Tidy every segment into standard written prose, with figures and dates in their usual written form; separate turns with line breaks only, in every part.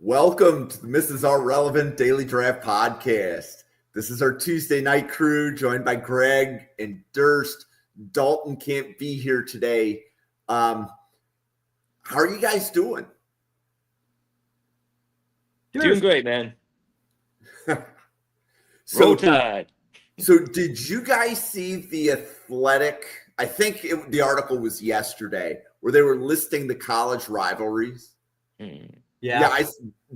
Welcome to the Mrs. R Relevant Daily Draft Podcast. This is our Tuesday night crew joined by Greg and Durst. Dalton can't be here today. How are you guys doing?
Doing great, man.
Roll
Tide.
So did you guys see The Athletic? I think the article was yesterday where they were listing the college rivalries. Yeah.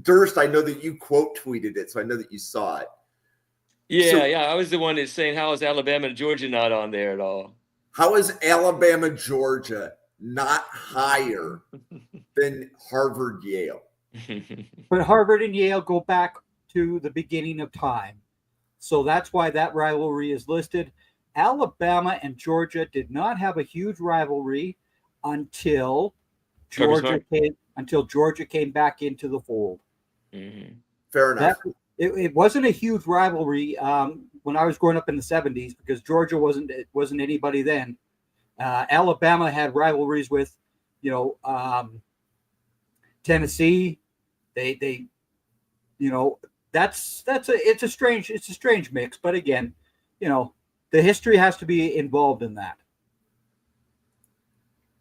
Durst, I know that you quote tweeted it, so I know that you saw it.
Yeah. I was the one that's saying, how is Alabama and Georgia not on there at all?
How is Alabama, Georgia not higher than Harvard, Yale?
But Harvard and Yale go back to the beginning of time. So that's why that rivalry is listed. Alabama and Georgia did not have a huge rivalry until Georgia came back into the fold.
Mm-hmm.
Fair enough.
It wasn't a huge rivalry when I was growing up in the 70s because Georgia wasn't anybody then. Alabama had rivalries with, Tennessee. It's a strange mix. But again, the history has to be involved in that.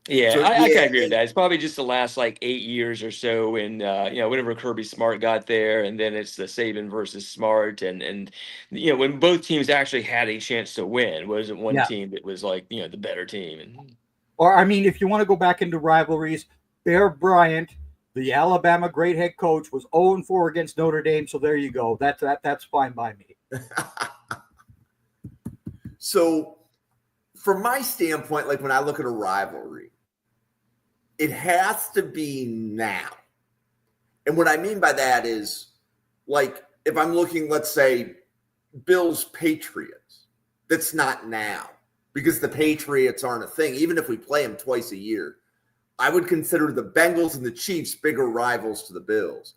Yeah, I kind of agree with that. It's probably just the last 8 years or so when, whenever Kirby Smart got there, and then it's the Saban versus Smart, and when both teams actually had a chance to win. It wasn't one team that was the better team.
If you want to go back into rivalries, Bear Bryant, the Alabama great head coach, was 0-4 against Notre Dame. So there you go. That's fine by me.
So from my standpoint, when I look at a rivalry, it has to be now. And what I mean by that is, if I'm looking, let's say, Bills Patriots, that's not now because the Patriots aren't a thing. Even if we play them twice a year, I would consider the Bengals and the Chiefs bigger rivals to the Bills.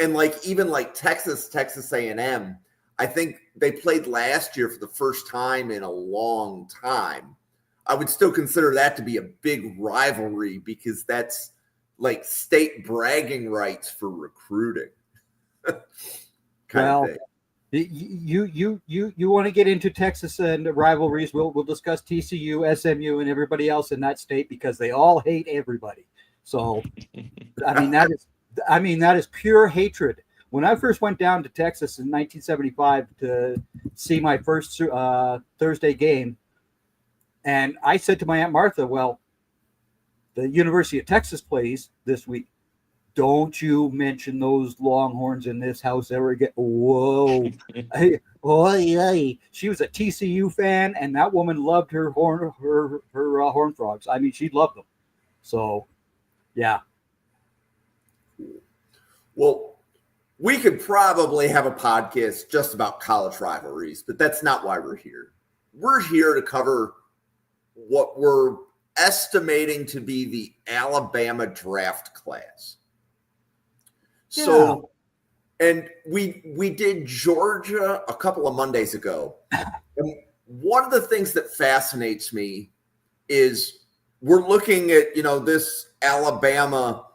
And even Texas A&M, I think they played last year for the first time in a long time. I would still consider that to be a big rivalry because that's state bragging rights for recruiting.
You want to get into Texas and rivalries? We'll discuss TCU, SMU, and everybody else in that state because they all hate everybody. So, that is pure hatred. When I first went down to Texas in 1975 to see my first Thursday game, and I said to my Aunt Martha, well, the University of Texas plays this week. Don't you mention those Longhorns in this house ever again. Whoa. She was a TCU fan, and that woman loved her Horned Frogs. She loved them. So, yeah.
Well, we could probably have a podcast just about college rivalries, but that's not why we're here. We're here to cover what we're estimating to be the Alabama draft class.
Yeah.
So, and we did Georgia a couple of Mondays ago. And one of the things that fascinates me is we're looking at, this Alabama.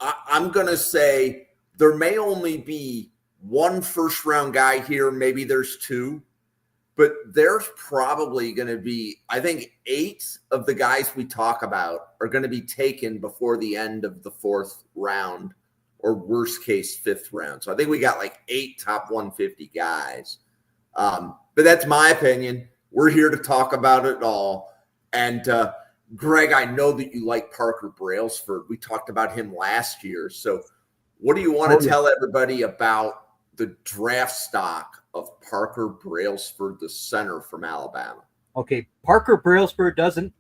I'm going to say there may only be one first round guy here. Maybe there's two. But there's probably going to be, I think, 8 of the guys we talk about are going to be taken before the end of the 4th round or worst case 5th round. So I think we got 8 top 150 guys. But that's my opinion. We're here to talk about it all. And Greg, I know that you like Parker Brailsford. We talked about him last year. So what do you want to tell everybody about the draft stock of Parker Brailsford, the center from Alabama?
Okay, Parker Brailsford doesn't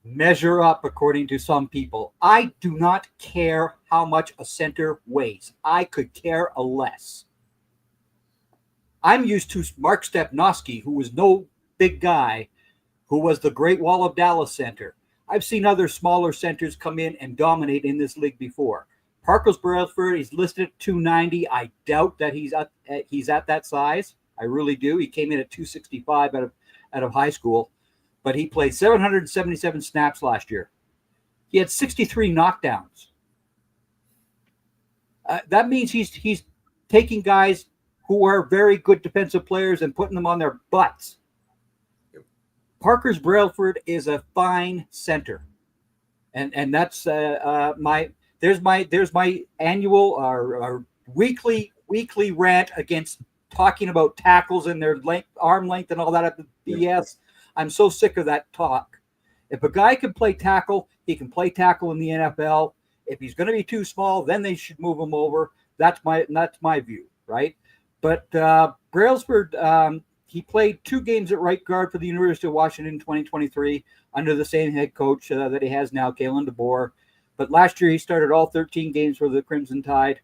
measure up according to some people. I do not care how much a center weighs. I could care less. I'm used to Mark Stepnoski, who was no big guy, who was the Great Wall of Dallas center. I've seen other smaller centers come in and dominate in this league before. Parker Brailsford, he's listed at 290. I doubt that he's at that size. I really do. He came in at 265 out of high school, but he played 777 snaps last year. He had 63 knockdowns. That means he's taking guys who are very good defensive players and putting them on their butts. Parker's Brailsford is a fine center, and that's my annual or weekly rant against talking about tackles and their length, arm length, and all that BS. I'm so sick of that talk. If a guy can play tackle, he can play tackle in the NFL. If he's going to be too small, then they should move him over. That's my view, right? But Brailsford, he played 2 games at right guard for the University of Washington in 2023 under the same head coach that he has now, Kalen DeBoer. But last year he started all 13 games for the Crimson Tide.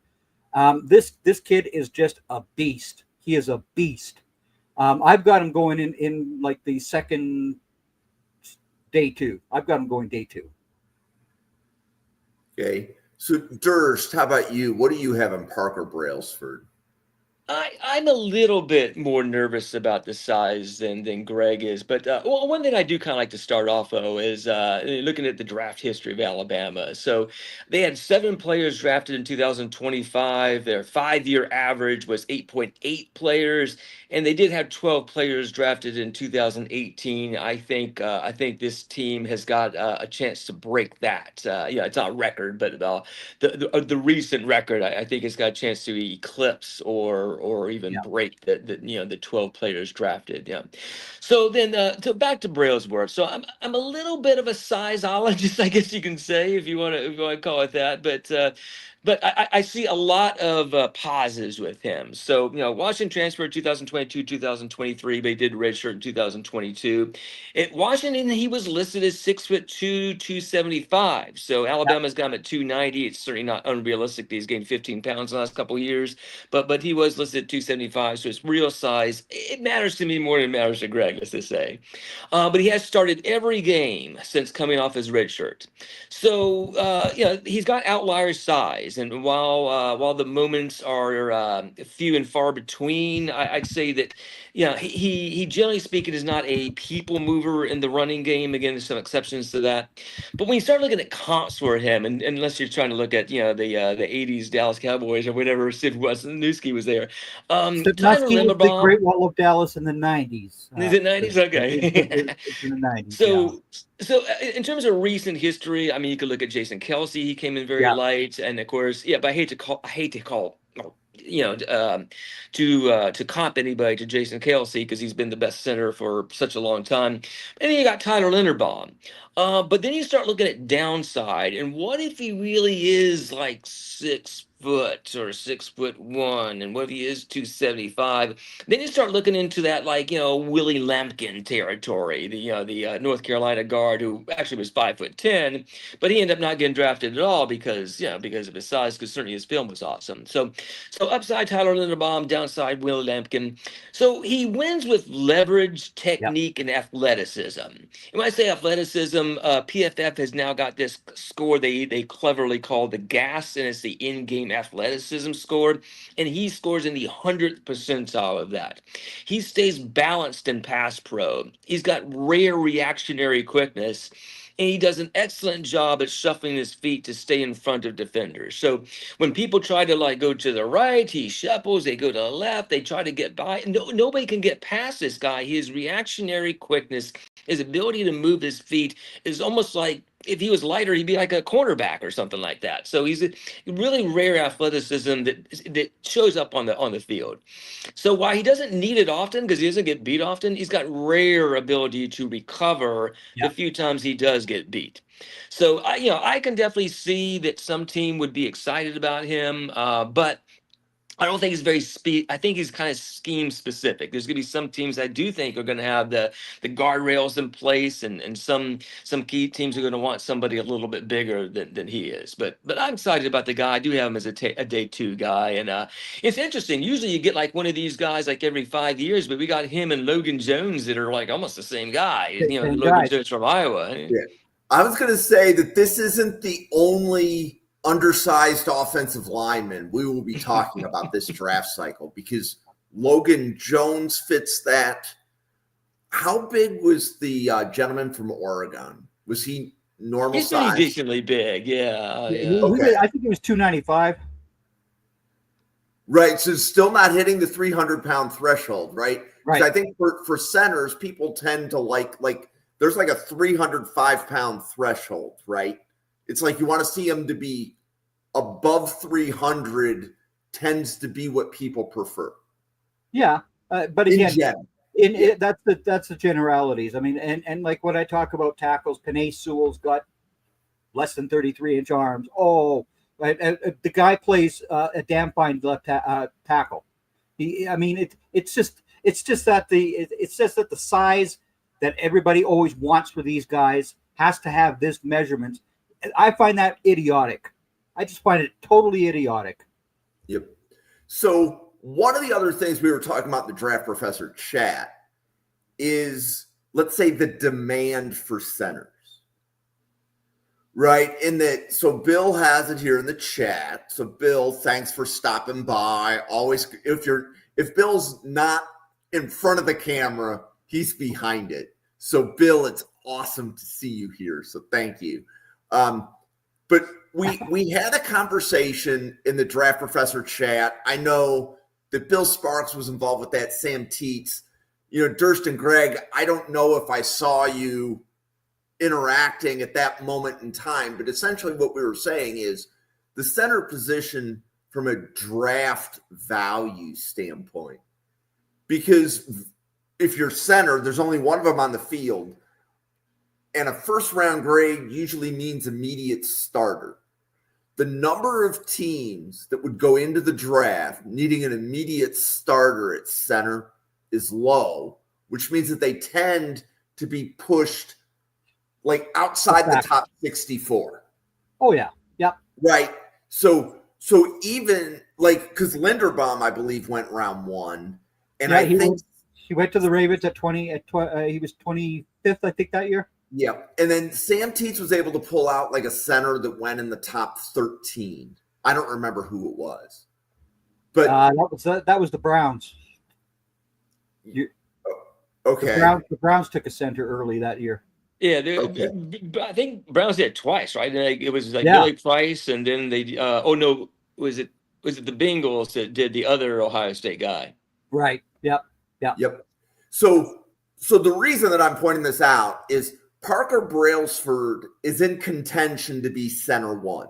This kid is just a beast. He is a beast. I've got him going in like the second day 2. I've got him going day 2.
Okay. So Durst, how about you? What do you have in Parker Brailsford?
I'm a little bit more nervous about the size than Greg is, but well, one thing I do kind of like to start off though is looking at the draft history of Alabama. So they had 7 players drafted in 2025. Their 5-year average was 8.8 players, and they did have 12 players drafted in 2018. I think this team has got a chance to break that. It's not a record, but the recent record I think has got a chance to eclipse or even break the 12 players drafted. Yeah. So then back to Brailsford. So I'm a little bit of a sizeologist, I guess you can say, if you want to call it that. But I see a lot of positives with him. So, Washington transferred 2022, 2023, but he did redshirt in 2022. At Washington, he was listed as 6'2", 275. So Alabama's got him at 290. It's certainly not unrealistic that he's gained 15 pounds in the last couple of years, but he was listed at 275. So his real size, it matters to me more than it matters to Greg, let's just say. But he has started every game since coming off his red shirt. So, he's got outlier size. And while the moments are few and far between, I'd say that, he generally speaking is not a people mover in the running game. Again, there's some exceptions to that. But when you start looking at comps for him, and unless you're trying to look at, the 80s Dallas Cowboys or whatever, Sid Wisniewski was there. Tyler
was the
Linderbaum.
Great Wall of Dallas in the 90s.
Is it 90s? Okay.
It's in the 90s.
So in terms of recent history, I mean, you could look at Jason Kelsey. He came in very light, and of course, but I hate to call, to comp anybody to Jason Kelsey because he's been the best center for such a long time. And then you got Tyler Linderbaum. But then you start looking at downside, and what if he really is like 6 foot or 6'1", and what if he is 275? Then you start looking into that, Willie Lampkin territory, the North Carolina guard who actually was 5'10", but he ended up not getting drafted at all because of his size, because certainly his film was awesome. So upside Tyler Linderbaum, downside Willie Lampkin. So he wins with leverage, technique, and athleticism. And when I say athleticism, PFF has now got this score they cleverly call the GAS, and it's the in-game athleticism score, and he scores in the 100th percentile of that. He stays balanced in pass pro. He's got rare reactionary quickness, and he does an excellent job at shuffling his feet to stay in front of defenders. So when people try to go to the right, he shuffles, they go to the left, they try to get by. Nobody can get past this guy. His reactionary quickness, his ability to move his feet is almost like, if he was lighter, he'd be like a cornerback or something like that. So he's a really rare athleticism that shows up on the field. So while he doesn't need it often, because he doesn't get beat often, he's got rare ability to recover the few times he does get beat. So I can definitely see that some team would be excited about him, but I don't think he's very I think he's kind of scheme specific. There's going to be some teams I do think are going to have the guardrails in place, and some key teams are going to want somebody a little bit bigger than he is. But I'm excited about the guy. I do have him as a day 2 guy, and it's interesting. Usually you get like one of these guys like every 5 years, but we got him and Logan Jones that are like almost the same guy. Logan Jones from Iowa.
Yeah. I was going to say that this isn't the only undersized offensive lineman we will be talking about this draft cycle, because Logan Jones fits that. How big was the gentleman from Oregon? Was he normal size?
He's decently big, yeah.
Okay. I think he was 295.
Right. So still not hitting the 300-pound threshold, right? 'Cause
Right.
I think for centers, people tend to like there's like a 305-pound threshold, right? It's like you want to see them to be above 300 tends to be what people prefer.
Yeah, but
In
again,
general.
that's the generalities. I mean, and like when I talk about tackles, Penei Sewell's got less than 33-inch arms. Oh, the guy plays a damn fine left tackle. I mean, it's just that it's just that the size that everybody always wants for these guys has to have this measurement. I find that idiotic. I just find it totally idiotic.
Yep. So one of the other things we were talking about in the Draft Professor chat is, let's say, the demand for centers. Right. In that, so Bill has it here in the chat. So Bill, thanks for stopping by. Always, if Bill's not in front of the camera, he's behind it. So Bill, it's awesome to see you here. So thank you. But we had a conversation in the Draft Professor chat. I know that Bill Sparks was involved with that. Sam Teets, Durst and Greg. I don't know if I saw you interacting at that moment in time, but essentially what we were saying is the center position from a draft value standpoint, because if you're center, there's only one of them on the field, and a first round grade usually means immediate starter. The number of teams that would go into the draft needing an immediate starter at center is low, which means that they tend to be pushed like outside the top 64.
Oh yeah. Yep.
Right. So even like, because Linderbaum, I believe, went round 1. And
yeah,
I think
he went to the Ravens at 20 he was 25th, I think, that year.
Yeah. And then Sam Teets was able to pull out like a center that went in the top 13. I don't remember who it was. But
that was the Browns.
Okay.
The Browns took a center early that year.
Yeah, I think Browns did it twice, right? It was like Billy Price, and then they. Oh no, was it the Bengals that did the other Ohio State guy?
Right. Yep.
So the reason that I'm pointing this out is Parker Brailsford is in contention to be center 1.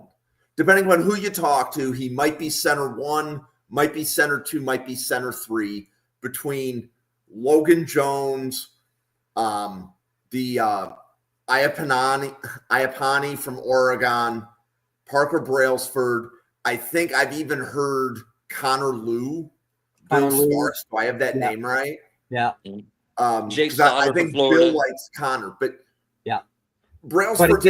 Depending on who you talk to, he might be center 1, might be center 2, might be center 3, between Logan Jones, the Iapani from Oregon, Parker Brailsford. I think I've even heard Connor Liu. Sparks. Do I have that name right?
Yeah.
Jake
I think Bill likes Connor, but
yeah,
Brailsford.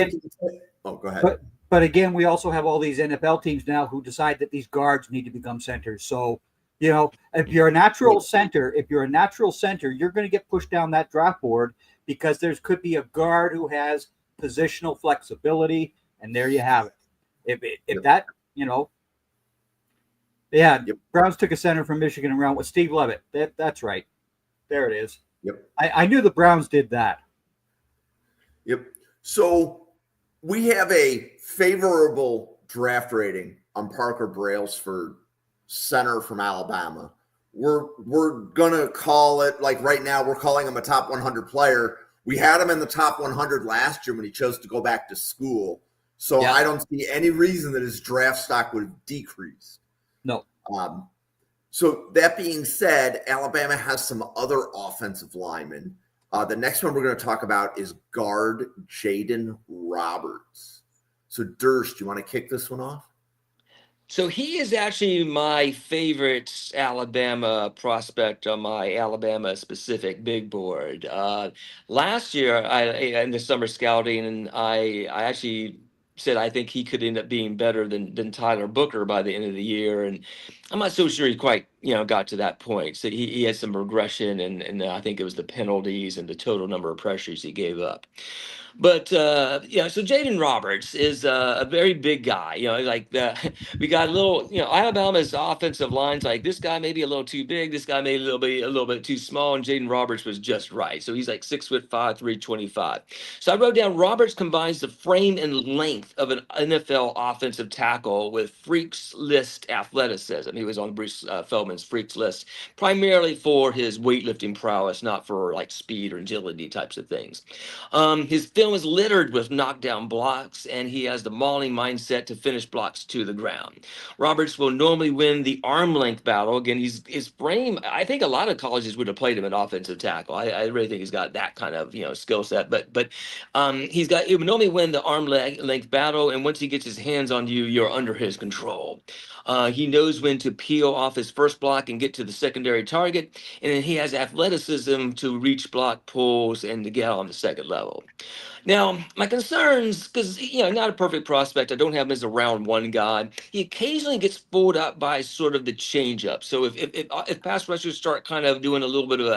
Go ahead.
But again, we also have all these NFL teams now who decide that these guards need to become centers. So, if you're a natural center, you're going to get pushed down that draft board because there could be a guard who has positional flexibility, and there you have it. If that, Browns took a center from Michigan around with Steve Levitt. That's right. There it is.
Yep.
I knew the Browns did that.
Yep. So we have a favorable draft rating on Parker Brailsford, center from Alabama. We're gonna call it, like right now, we're calling him a top 100 player. We had him in the top 100 last year when he chose to go back to school. So yeah. I don't see any reason that his draft stock would have decreased.
No.
So that being said, Alabama has some other offensive linemen. The next one we're going to talk about is guard Jaden Roberts. So Durst, do you want to kick this one off?
So he is actually my favorite Alabama prospect on my Alabama specific big board. Last year, in the summer scouting, and I actually said I think he could end up being better than Tyler Booker by the end of the year, and I'm not so sure he quite got to that point. So he had some regression, and I think it was the penalties and the total number of pressures he gave up. But yeah, so Jaden Roberts is a very big guy. Like we got a little. Alabama's offensive lines like this guy may be a little too big. This guy may a little bit too small, and Jaden Roberts was just right. So he's like 6'5", 325. So I wrote down Roberts combines the frame and length of an NFL offensive tackle with freaks list athleticism. He was on Bruce Feldman's freaks list primarily for his weightlifting prowess, not for like speed or agility types of things. His film is littered with knockdown blocks, and he has the mauling mindset to finish blocks to the ground. Roberts will normally win the arm length battle. Again, his frame. I think a lot of colleges would have played him at offensive tackle. I really think he's got that kind of skill set. But he would normally win the length battle, and once he gets his hands on you, you're under his control. He knows when to peel off his first block and get to the secondary target, and then he has athleticism to reach block pulls and to get on the second level. Now, my concerns, because not a perfect prospect, I don't have him as a round one guy. He occasionally gets fooled up by sort of the changeup. So if pass rushers start kind of doing a little bit of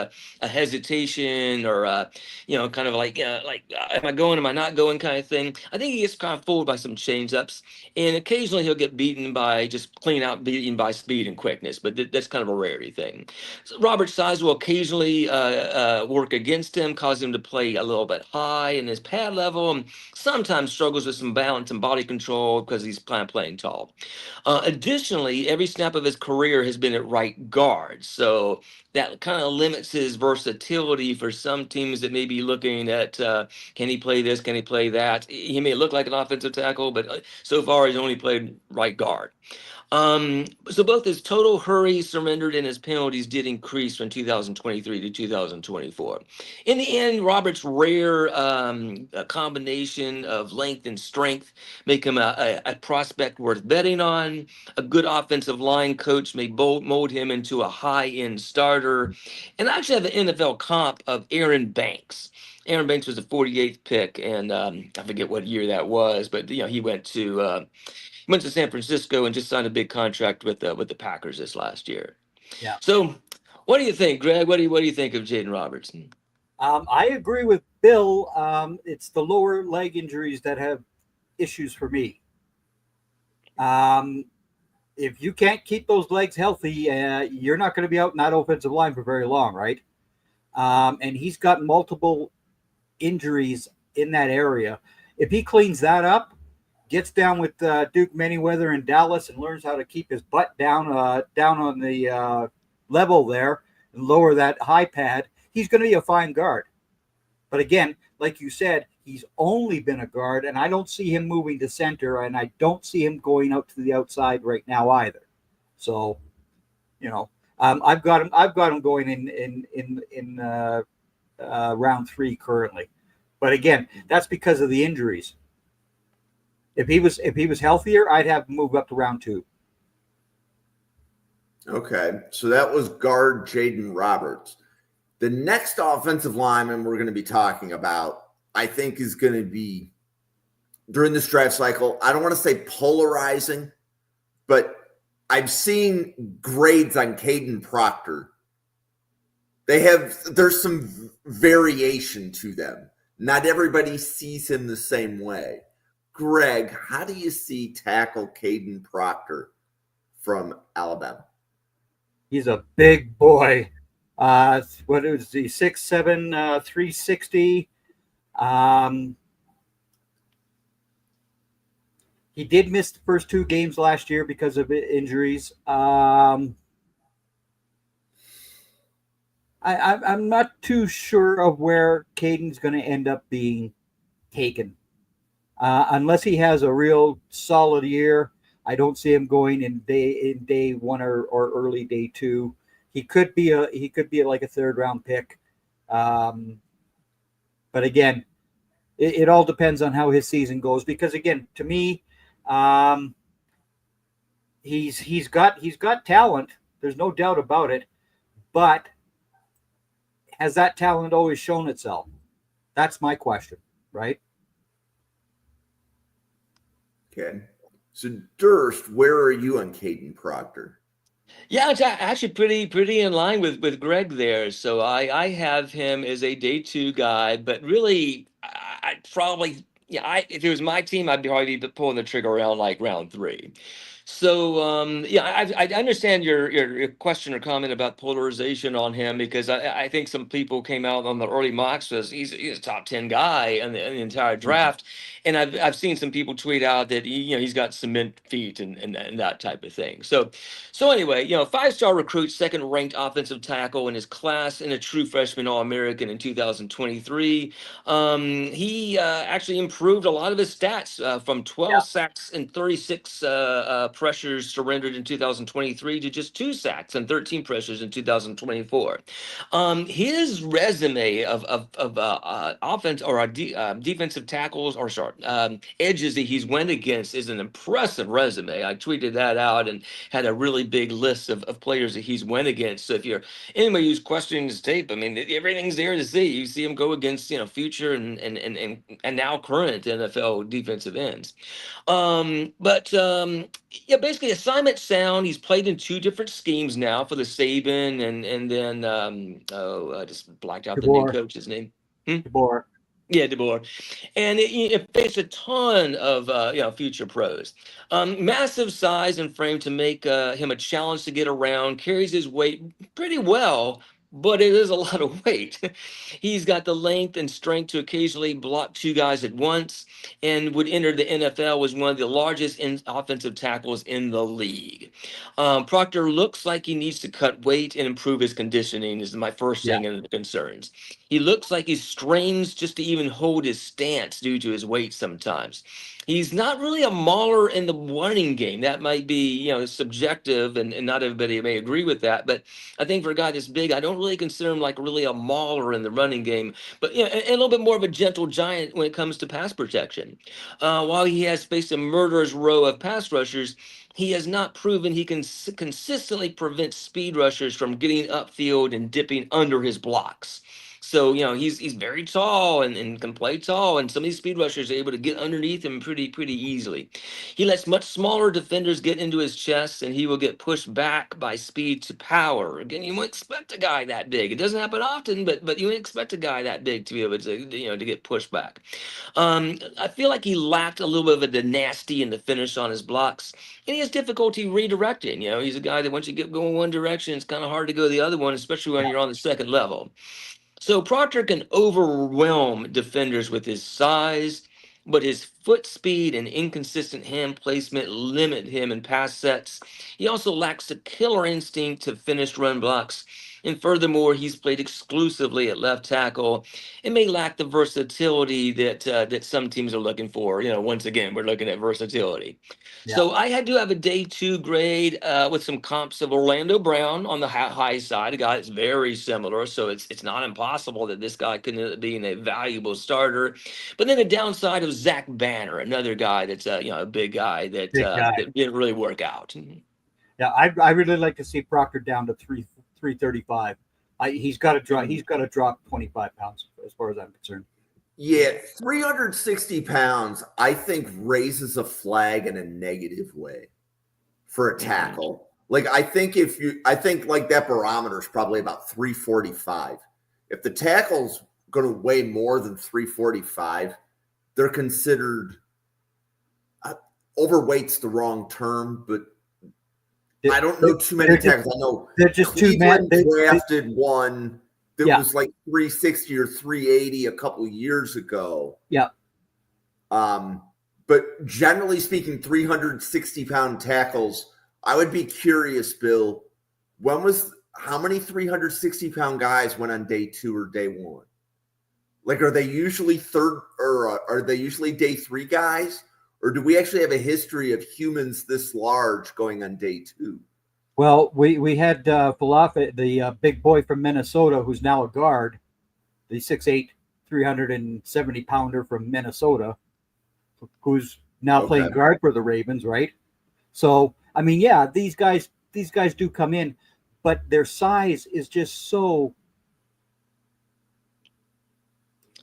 a hesitation or kind of like am I going, am I not going kind of thing, I think he gets kind of fooled by some changeups, and occasionally he'll get beaten by just clean out beaten by speed and quickness. But that's kind of a rarity thing. So Robert's size will occasionally work against him, cause him to play a little bit high in his pad level, and sometimes struggles with some balance and body control because he's kind of playing tall. Additionally, every snap of his career has been at right guard, so that kind of limits his versatility for some teams that may be looking at can he play this, can he play that. He may look like an offensive tackle, but so far he's only played right guard. So both his total hurries surrendered and his penalties did increase from 2023 to 2024. In the end, Roberts' rare combination of length and strength make him a prospect worth betting on. A good offensive line coach may mold him into a high-end starter. And I actually have an NFL comp of Aaron Banks. Aaron Banks was the 48th pick, and I forget what year that was, but he went to San Francisco and just signed a big contract with the Packers this last year.
Yeah.
So, what do you think, Greg? What do you think of Jaden Robertson?
I agree with Bill. It's the lower leg injuries that have issues for me. If you can't keep those legs healthy, you're not going to be out in that offensive line for very long, right? And he's got multiple injuries in that area. If he cleans that up, gets down with Duke Manyweather in Dallas and learns how to keep his butt down on the level there and lower that high pad, he's going to be a fine guard. But again, like you said, he's only been a guard, and I don't see him moving to center, and I don't see him going out to the outside right now either. So, I've got him going in round 3 currently. But again, that's because of the injuries. If he was healthier, I'd have him move up to round 2.
Okay, so that was guard Jaden Roberts. The next offensive lineman we're going to be talking about, I think, is going to be during this draft cycle. I don't want to say polarizing, but I've seen grades on Caden Proctor. There's some variation to them. Not everybody sees him the same way. Greg, how do you see tackle Caden Proctor from Alabama?
He's a big boy. What is he? 6'7", 360. He did miss the first 2 games last year because of injuries. I'm not too sure of where Caden's going to end up being taken. Unless he has a real solid year, I don't see him going in day 1 or early day 2. He could be like a 3rd round pick. But again, it all depends on how his season goes, because again, to me, he's got talent. There's no doubt about it. But has that talent always shown itself? That's my question, right?
Okay. So Durst, where are you on Caden Proctor?
Yeah, it's actually pretty in line with Greg there. So I have him as a day 2 guy, but really I'd probably, if it was my team, I'd probably be pulling the trigger around like round 3. So I understand your question or comment about polarization on him, because I think some people came out on the early mocks as he's a top 10 guy in the entire draft, and I've seen some people tweet out that he's got cement feet and that type of thing. So anyway, 5-star recruit, second ranked offensive tackle in his class, and a true freshman All-American in 2023. He actually improved a lot of his stats from 12 sacks and 36 pressures surrendered in 2023 to just 2 sacks and 13 pressures in 2024. His resume of offense or defensive tackles, or sorry, edges that he's went against is an impressive resume. I tweeted that out and had a really big list of players that he's went against. So if you're anybody who's questioning his tape, I mean, everything's there to see. You see him go against future and now current NFL defensive ends. Basically assignment sound. He's played in 2 different schemes now for the Saban and then I just blacked out the new
DeBoer.
coach's name.
DeBoer.
Yeah, DeBoer. And it faced a ton of future pros. Massive size and frame to make him a challenge to get around. Carries his weight pretty well, but it is a lot of weight. He's got the length and strength to occasionally block 2 guys at once, and would enter the NFL as one of the largest offensive tackles in the league. Proctor looks like he needs to cut weight and improve his conditioning, is my first thing in the concerns. He looks like he strains just to even hold his stance due to his weight sometimes. He's not really a mauler in the running game. That might be, subjective, and not everybody may agree with that. But I think for a guy this big, I don't really consider him like really a mauler in the running game. But, and a little bit more of a gentle giant when it comes to pass protection. While he has faced a murderer's row of pass rushers, he has not proven he can consistently prevent speed rushers from getting upfield and dipping under his blocks. So, he's very tall and can play tall, and some of these speed rushers are able to get underneath him pretty easily. He lets much smaller defenders get into his chest, and he will get pushed back by speed to power. Again, you wouldn't expect a guy that big. It doesn't happen often, but you wouldn't expect a guy that big to be able to, to get pushed back. I feel like he lacked a little bit of the nasty in the finish on his blocks, and he has difficulty redirecting. He's a guy that once you get going one direction, it's kind of hard to go the other one, especially when you're on the second level. So Proctor can overwhelm defenders with his size, but his foot speed and inconsistent hand placement limit him in pass sets. He also lacks the killer instinct to finish run blocks. And furthermore, he's played exclusively at left tackle and may lack the versatility that some teams are looking for. Once again, we're looking at versatility.
Yeah.
So I had to have a day 2 grade with some comps of Orlando Brown on the high side, a guy that's very similar. So it's not impossible that this guy could end up being a valuable starter. But then the downside of Zach Banner, another guy that's a big guy that didn't really work out.
Yeah, I really like to see Proctor down to 335. He's got to drop. He's got to drop 25 pounds as far as I'm concerned.
Yeah, 360 pounds, I think, raises a flag in a negative way for a tackle. Like, I think like that barometer is probably about 345. If the tackle's going to weigh more than 345, they're considered overweight's the wrong term, but I don't know too many tackles. I know
they're just
Cleveland drafted one that was like 360 or 380 a couple of years ago.
Yeah.
But generally speaking, 360-pound tackles, I would be curious, Bill, how many 360-pound guys went on day 2 or day 1? Like, are they usually third, or are they usually day 3 guys? Or do we actually have a history of humans this large going on day 2?
Well, we had Falafel, the big boy from Minnesota, who's now a guard, the 6'8", 370-pounder from Minnesota, who's now playing guard for the Ravens, right? So, I mean, yeah, these guys do come in, but their size is just so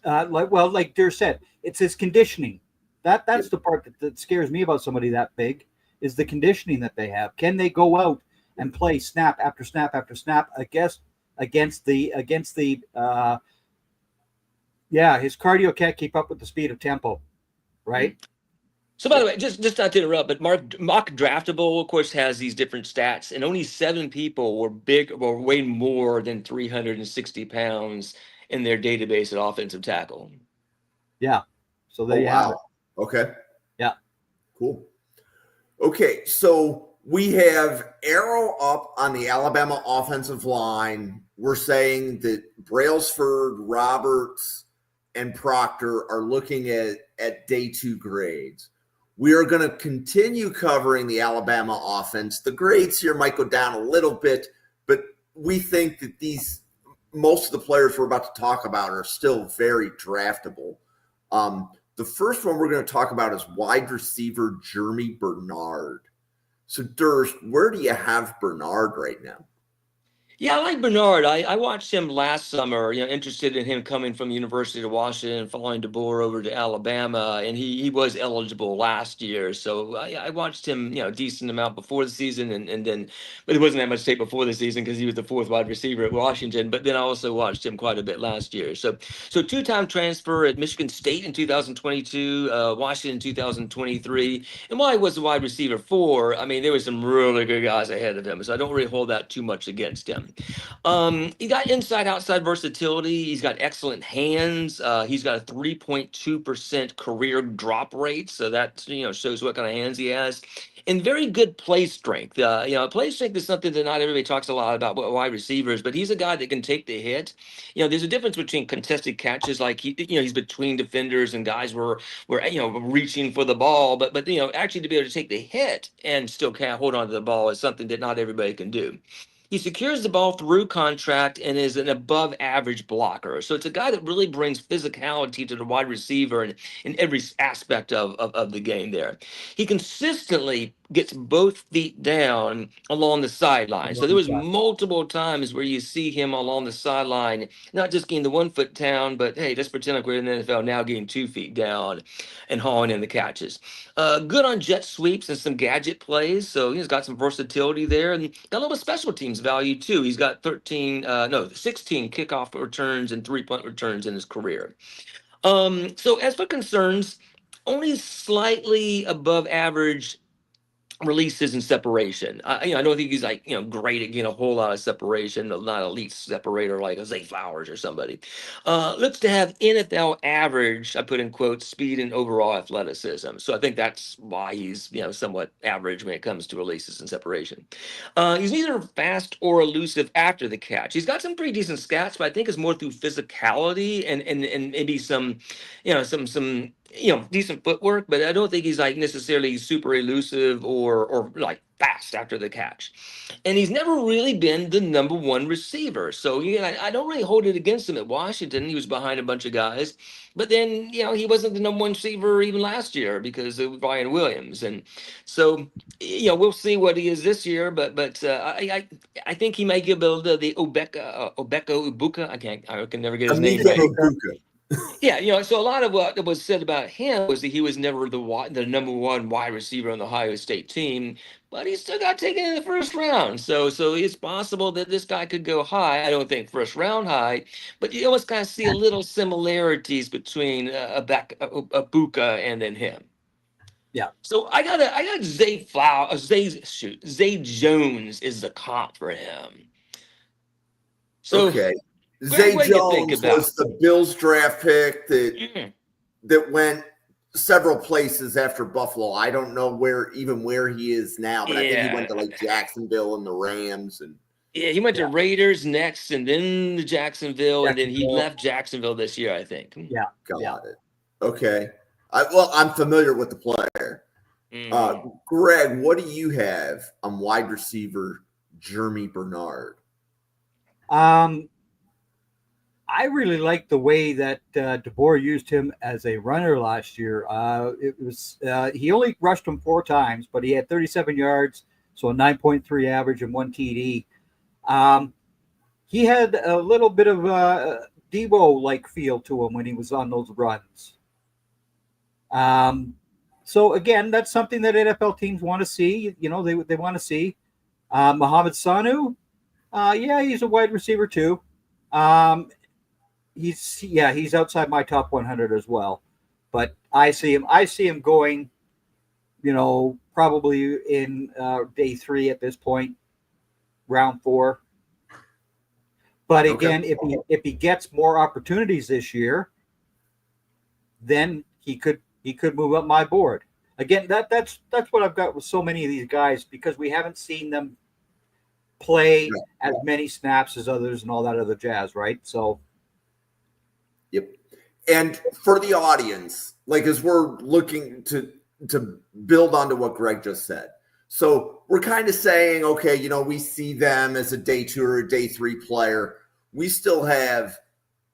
like Deer said, it's his conditioning. That's the part that scares me about somebody that big, is the conditioning that they have. Can they go out and play snap after snap after snap against the Yeah, his cardio can't keep up with the speed of tempo, right?
So, by the way, just not to interrupt, but mock draftable, of course, has these different stats, and only 7 people were way more than 360 pounds in their database at offensive tackle.
Yeah. So there
Oh,
you have it.
wow. Okay.
Yeah.
Cool. Okay, so we have Arrow up on the Alabama offensive line. We're saying that Brailsford, Roberts, and Proctor are looking at day 2 grades. We are going to continue covering the Alabama offense. The grades here might go down a little bit, but we think that most of the players we're about to talk about are still very draftable. The first one we're going to talk about is wide receiver Jeremy Bernard. So, Durst, where do you have Bernard right now?
Yeah, I like Bernard. I watched him last summer, interested in him coming from the University of Washington, following DeBoer over to Alabama, and he was eligible last year. So I watched him, a decent amount before the season, and then, but it wasn't that much tape before the season because he was the 4th wide receiver at Washington. But then I also watched him quite a bit last year. So 2-time transfer at Michigan State in 2022, Washington in 2023. And while he was the wide receiver 4, I mean, there were some really good guys ahead of him. So I don't really hold that too much against him. He got inside outside versatility. He's got excellent hands. He's got a 3.2% career drop rate. So that, shows what kind of hands he has. And very good play strength. Play strength is something that not everybody talks a lot about wide receivers, but he's a guy that can take the hit. There's a difference between contested catches, like he's between defenders and guys were reaching for the ball, but actually to be able to take the hit and still can't hold on to the ball is something that not everybody can do. He secures the ball through contact and is an above average blocker. So it's a guy that really brings physicality to the wide receiver and in every aspect of the game there. He consistently gets both feet down along the sideline. So there was multiple times where you see him along the sideline, not just getting the 1 foot down, but hey, let's pretend like we're in the NFL now, getting 2 feet down and hauling in the catches. Good on jet sweeps and some gadget plays. So he's got some versatility there and got a little special teams value too. He's got 16 kickoff returns and 3-point returns in his career. So as for concerns, only slightly above average releases and separation. I don't think he's great at getting a whole lot of separation, not elite separator like a Zay Flowers or somebody. Looks to have NFL average, I put in quotes, speed and overall athleticism. So I think that's why he's somewhat average when it comes to releases and separation. He's neither fast or elusive after the catch. He's got some pretty decent stats, but I think it's more through physicality and maybe some decent footwork, but I don't think he's necessarily super elusive or like fast after the catch. And he's never really been the number 1 receiver. So I don't really hold it against him at Washington. He was behind a bunch of guys, but then he wasn't the number 1 receiver even last year because of Ryan Williams. And so we'll see what he is this year. But I think he may give the Obeka Ibuka. I can never get his name right. Yeah, so a lot of what was said about him was that he was never the number 1 wide receiver on the Ohio State team, but he still got taken in the first round. So it's possible that this guy could go high. I don't think first round high, but you almost kind of see a little similarities between Ibuka and then him.
Yeah.
So I got Zay Jones is the comp for him. So
okay. Zay Jones was the Bills draft pick that went several places after Buffalo. I don't know where he is now, but I think he went to Jacksonville and the Rams. And
he went to Raiders next and then to Jacksonville, and then he left Jacksonville this year, I think.
Yeah.
Got it. Okay. I'm familiar with the player. Greg, what do you have on wide receiver Jeremy Bernard?
I really liked the way that DeBoer used him as a runner last year. He only rushed him 4 times, but he had 37 yards, so a 9.3 average and 1 TD. He had a little bit of Debo-like feel to him when he was on those runs. So again, that's something that NFL teams want to see. They want to see. Mohamed Sanu, he's a wide receiver too. he's outside my top 100 as well. But I see him going, probably in day 3 at this point, round 4. But again, if he gets more opportunities this year, then he could move up my board. Again, that's what I've got with so many of these guys, because we haven't seen them play as many snaps as others and all that other jazz, right? So,
yep. And for the audience, like, as we're looking to build onto what Greg just said, so we're kind of saying, okay, we see them as a day 2 or a day 3 player. We still have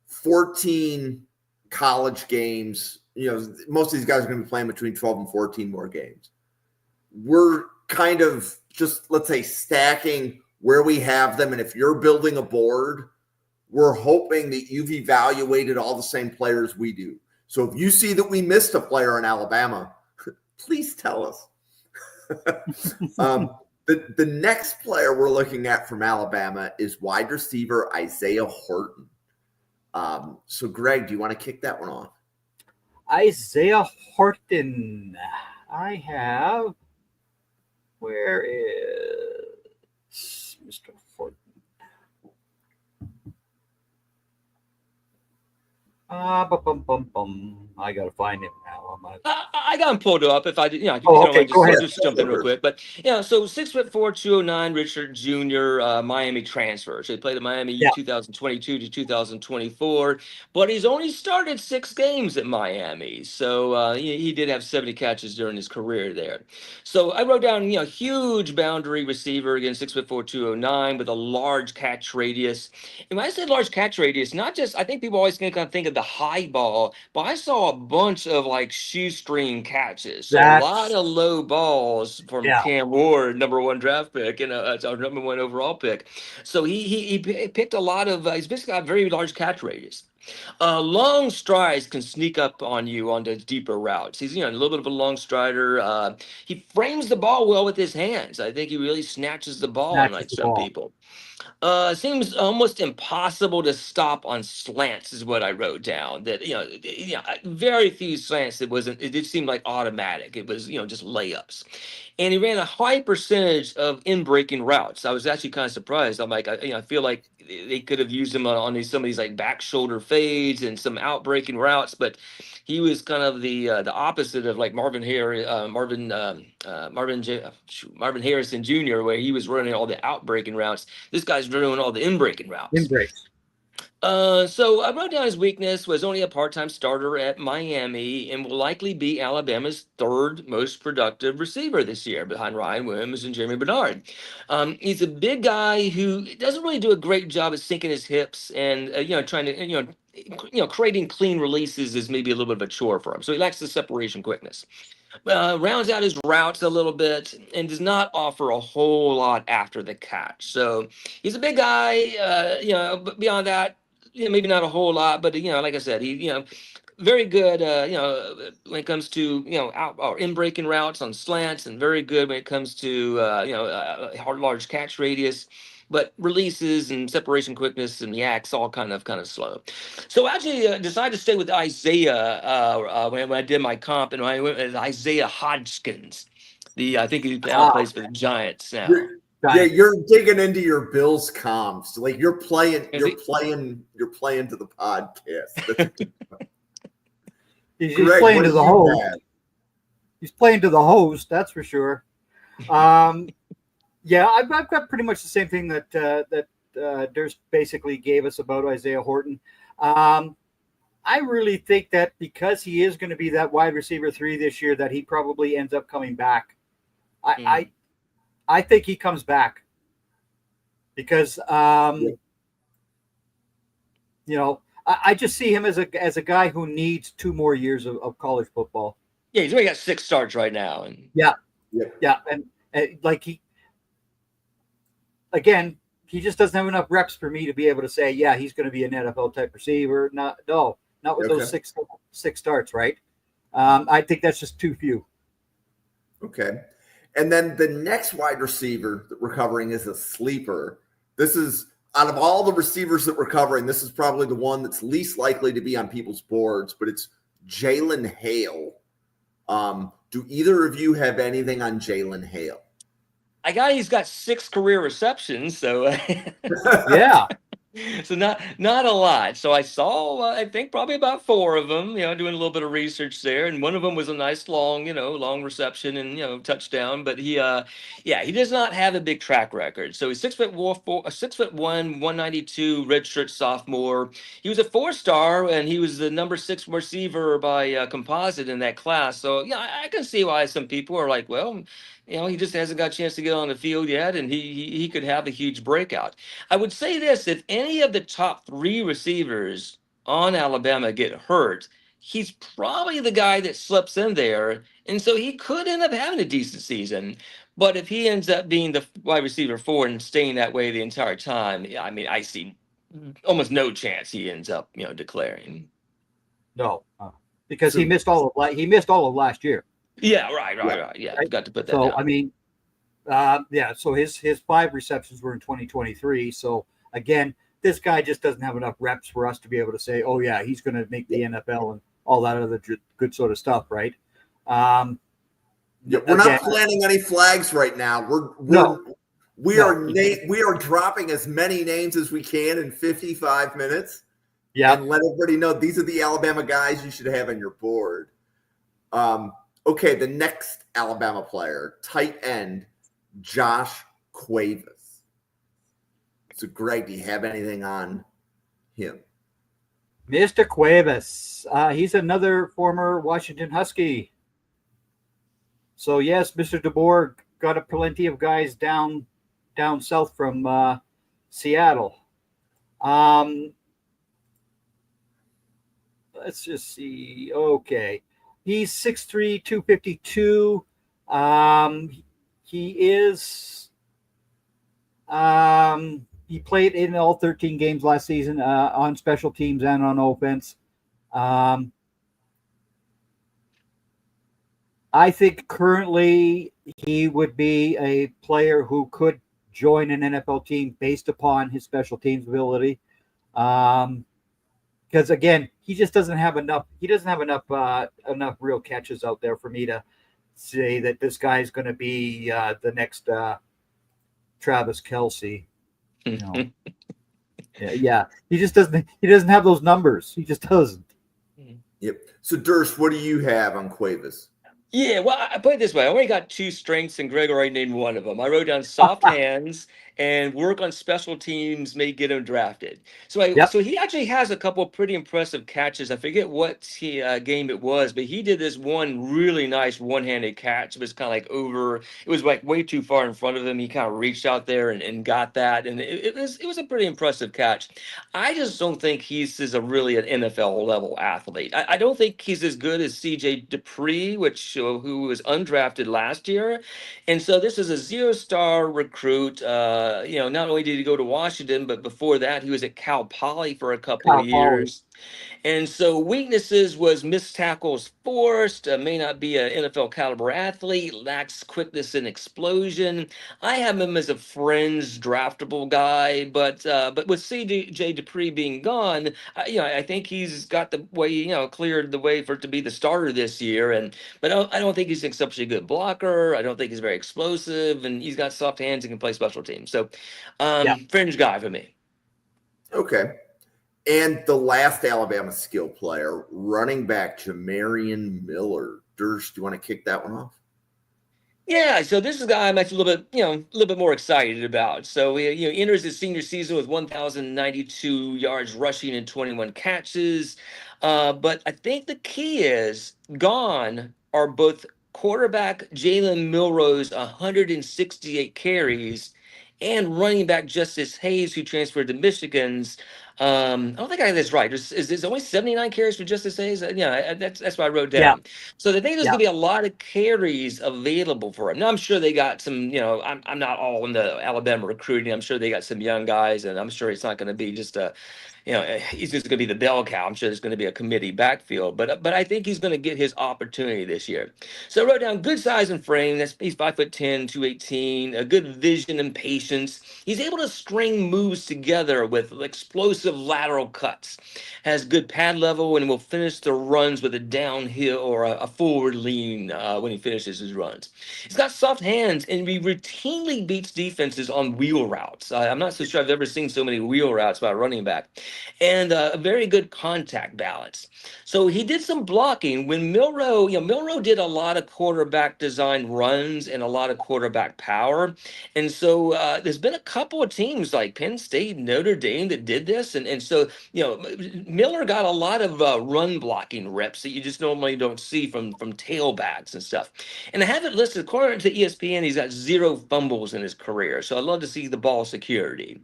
14 college games. Most of these guys are going to be playing between 12 and 14 more games. We're kind of just, let's say, stacking where we have them. And if you're building a board, we're hoping that you've evaluated all the same players we do. So if you see that we missed a player in Alabama, please tell us. The next player we're looking at from Alabama is wide receiver Isaiah Horton. So Greg, do you want to kick that one off?
Isaiah Horton. I have. Where is Mr. Horton? I gotta find him now.
I got him pulled up. If I did,
okay, go ahead.
Just jump in real quick. But so 6'4", 209, Richard Jr., Miami transfer. So he played at Miami 2022 to 2024, but he's only started 6 games at Miami. So he did have 70 catches during his career there. So I wrote down, huge boundary receiver, again, 6'4", 209, with a large catch radius. And when I say large catch radius, not just, I think people always kind of think of the high ball, but I saw a bunch of like shoestring catches. So a lot of low balls from Cam Ward, number 1 draft pick, it's our number 1 overall pick. So he picked a lot of, he's basically got a very large catch radius. Long strides can sneak up on you on the deeper routes. He's a little bit of a long strider. He frames the ball well with his hands. I think he really snatches the ball, unlike some people. Seems almost impossible to stop on slants, is what I wrote down. That very few slants. It did seem like automatic. It was just layups, and he ran a high percentage of in-breaking routes. I was actually kind of surprised. I'm like, I feel like they could have used him on some of these like back shoulder fades and some out-breaking routes, but he was kind of the opposite of like Marvin Harrison Jr., where he was running all the out-breaking routes. This guy's doing all the in-breaking routes.
In-breaks.
So I wrote down his weakness was only a part-time starter at Miami and will likely be Alabama's 3rd most productive receiver this year, behind Ryan Williams and Jeremy Bernard. He's a big guy who doesn't really do a great job at sinking his hips and trying to creating clean releases is maybe a little bit of a chore for him. So he lacks the separation quickness. Rounds out his routes a little bit and does not offer a whole lot after the catch. So he's a big guy, but beyond that, maybe not a whole lot, but like I said, he very good, when it comes to out or in breaking routes on slants, and very good when it comes to large catch radius. But releases and separation quickness and yaks all kind of slow. So I actually decided to stay with Isaiah when I did my comp, and I went with Isaiah Hodgkins. I think he now plays for the Giants now.
You're digging into your Bills comps. Like you're playing to the podcast.
He's playing to the host. He's playing to the host, that's for sure. I've got pretty much the same thing that Durst basically gave us about Isaiah Horton. I really think that because he is going to be that wide receiver 3 this year, that he probably ends up coming back. I think he comes back because I just see him as a guy who needs 2 more years of college football.
Yeah, he's only got 6 starts right now, and
and like he just doesn't have enough reps for me to be able to say, he's going to be an NFL type receiver. Not with those six starts, right? I think that's just too few.
Okay. And then the next wide receiver that we're covering is a sleeper. This is out of all the receivers that we're covering, this is probably the one that's least likely to be on people's boards, but it's Jalen Hale. Do either of you have anything on Jalen Hale?
He's got 6 career receptions, so
Yeah.
so not a lot. So I saw, I think probably about 4 of them. Doing a little bit of research there, and one of them was a nice long reception and touchdown. But he does not have a big track record. So he's 6'1", 192, redshirt sophomore. He was a 4-star, and he was the number 6 receiver by composite in that class. So I can see why some people are like, well, he just hasn't got a chance to get on the field yet, and he could have a huge breakout. I would say this: if any of the top 3 receivers on Alabama get hurt, he's probably the guy that slips in there, and so he could end up having a decent season. But if he ends up being the wide receiver 4 and staying that way the entire time, I mean, I see almost no chance he ends up, declaring.
No, because he missed all of last year.
Yeah, right. Yeah,
Right?
got to put that
So
down.
I mean, so his 5 receptions were in 2023. So again, this guy just doesn't have enough reps for us to be able to say, oh yeah, he's going to make the NFL and all that other good sort of stuff, right?
We're not planting any flags right now. We are dropping as many names as we can in 55 minutes.
Yeah,
and let everybody know these are the Alabama guys you should have on your board. Okay, the next Alabama player, tight end, Josh Cuevas. So, Greg, do you have anything on him?
Mr. Cuevas. He's another former Washington Husky. So, yes, Mr. DeBoer got a plenty of guys down south from Seattle. Let's just see. Okay. He's 6'3", 252. He played in all 13 games last season on special teams and on offense. I think currently he would be a player who could join an NFL team based upon his special teams ability. Because again, he just doesn't have enough. He doesn't have enough real catches out there for me to say that this guy is going to be the next Travis Kelce. Yeah. He just doesn't. He doesn't have those numbers. He just doesn't.
Yep. So, Durst, what do you have on Cuevas?
Yeah, well, I put it this way. I only got 2 strengths, and Greg already named one of them. I wrote down soft hands and work on special teams may get him drafted. So he actually has a couple of pretty impressive catches. I forget what game it was, but he did this one really nice one-handed catch. It was kind of like it was like way too far in front of him. He kind of reached out there and got that, and it was a pretty impressive catch. I just don't think he's a really an NFL level athlete. I don't think he's as good as C.J. Dupree, who was undrafted last year. And so this is a 0-star recruit. Not only did he go to Washington, but before that, he was at Cal Poly for a couple of years. And so weaknesses was missed tackles forced, may not be an NFL caliber athlete, lacks quickness and explosion. I have him as a fringe draftable guy, but with C.J. Dupree being gone, I think he's got the way, cleared the way for it to be the starter this year. But I don't think he's an exceptionally good blocker. I don't think he's very explosive, and he's got soft hands and can play special teams. So, fringe guy for me.
Okay. And the last Alabama skill player, running back Jamarian Miller. Durst, do you want to kick that one off?
Yeah, so this is a guy I'm actually a little bit more excited about. So he enters his senior season with 1,092 yards rushing and 21 catches. But I think the key is gone are both quarterback Jalen Milroe's 168 carries and running back Justice Hayes, who transferred to Michigan's I don't think I have this right. Is only 79 carries for Justice Hayes? Yeah, that's what I wrote
Yeah.
down. So I think there's
Yeah.
gonna be a lot of carries available for him. Now I'm sure they got some. I'm not all in the Alabama recruiting. I'm sure they got some young guys, and I'm sure it's not going to be just a he's just going to be the bell cow. I'm sure there's going to be a committee backfield, but I think he's going to get his opportunity this year. So I wrote down good size and frame. He's 5'10", 218, a good vision and patience. He's able to string moves together with explosive lateral cuts. Has good pad level and will finish the runs with a downhill or a forward lean when he finishes his runs. He's got soft hands and he routinely beats defenses on wheel routes. I'm not so sure I've ever seen so many wheel routes by a running back. And a very good contact balance. So he did some blocking when Milroe did a lot of quarterback design runs and a lot of quarterback power. And so there's been a couple of teams like Penn State, Notre Dame that did this. And so, Miller got a lot of run blocking reps that you just normally don't see from tailbacks and stuff. And I have it listed according to ESPN, he's got 0 fumbles in his career. So I'd love to see the ball security.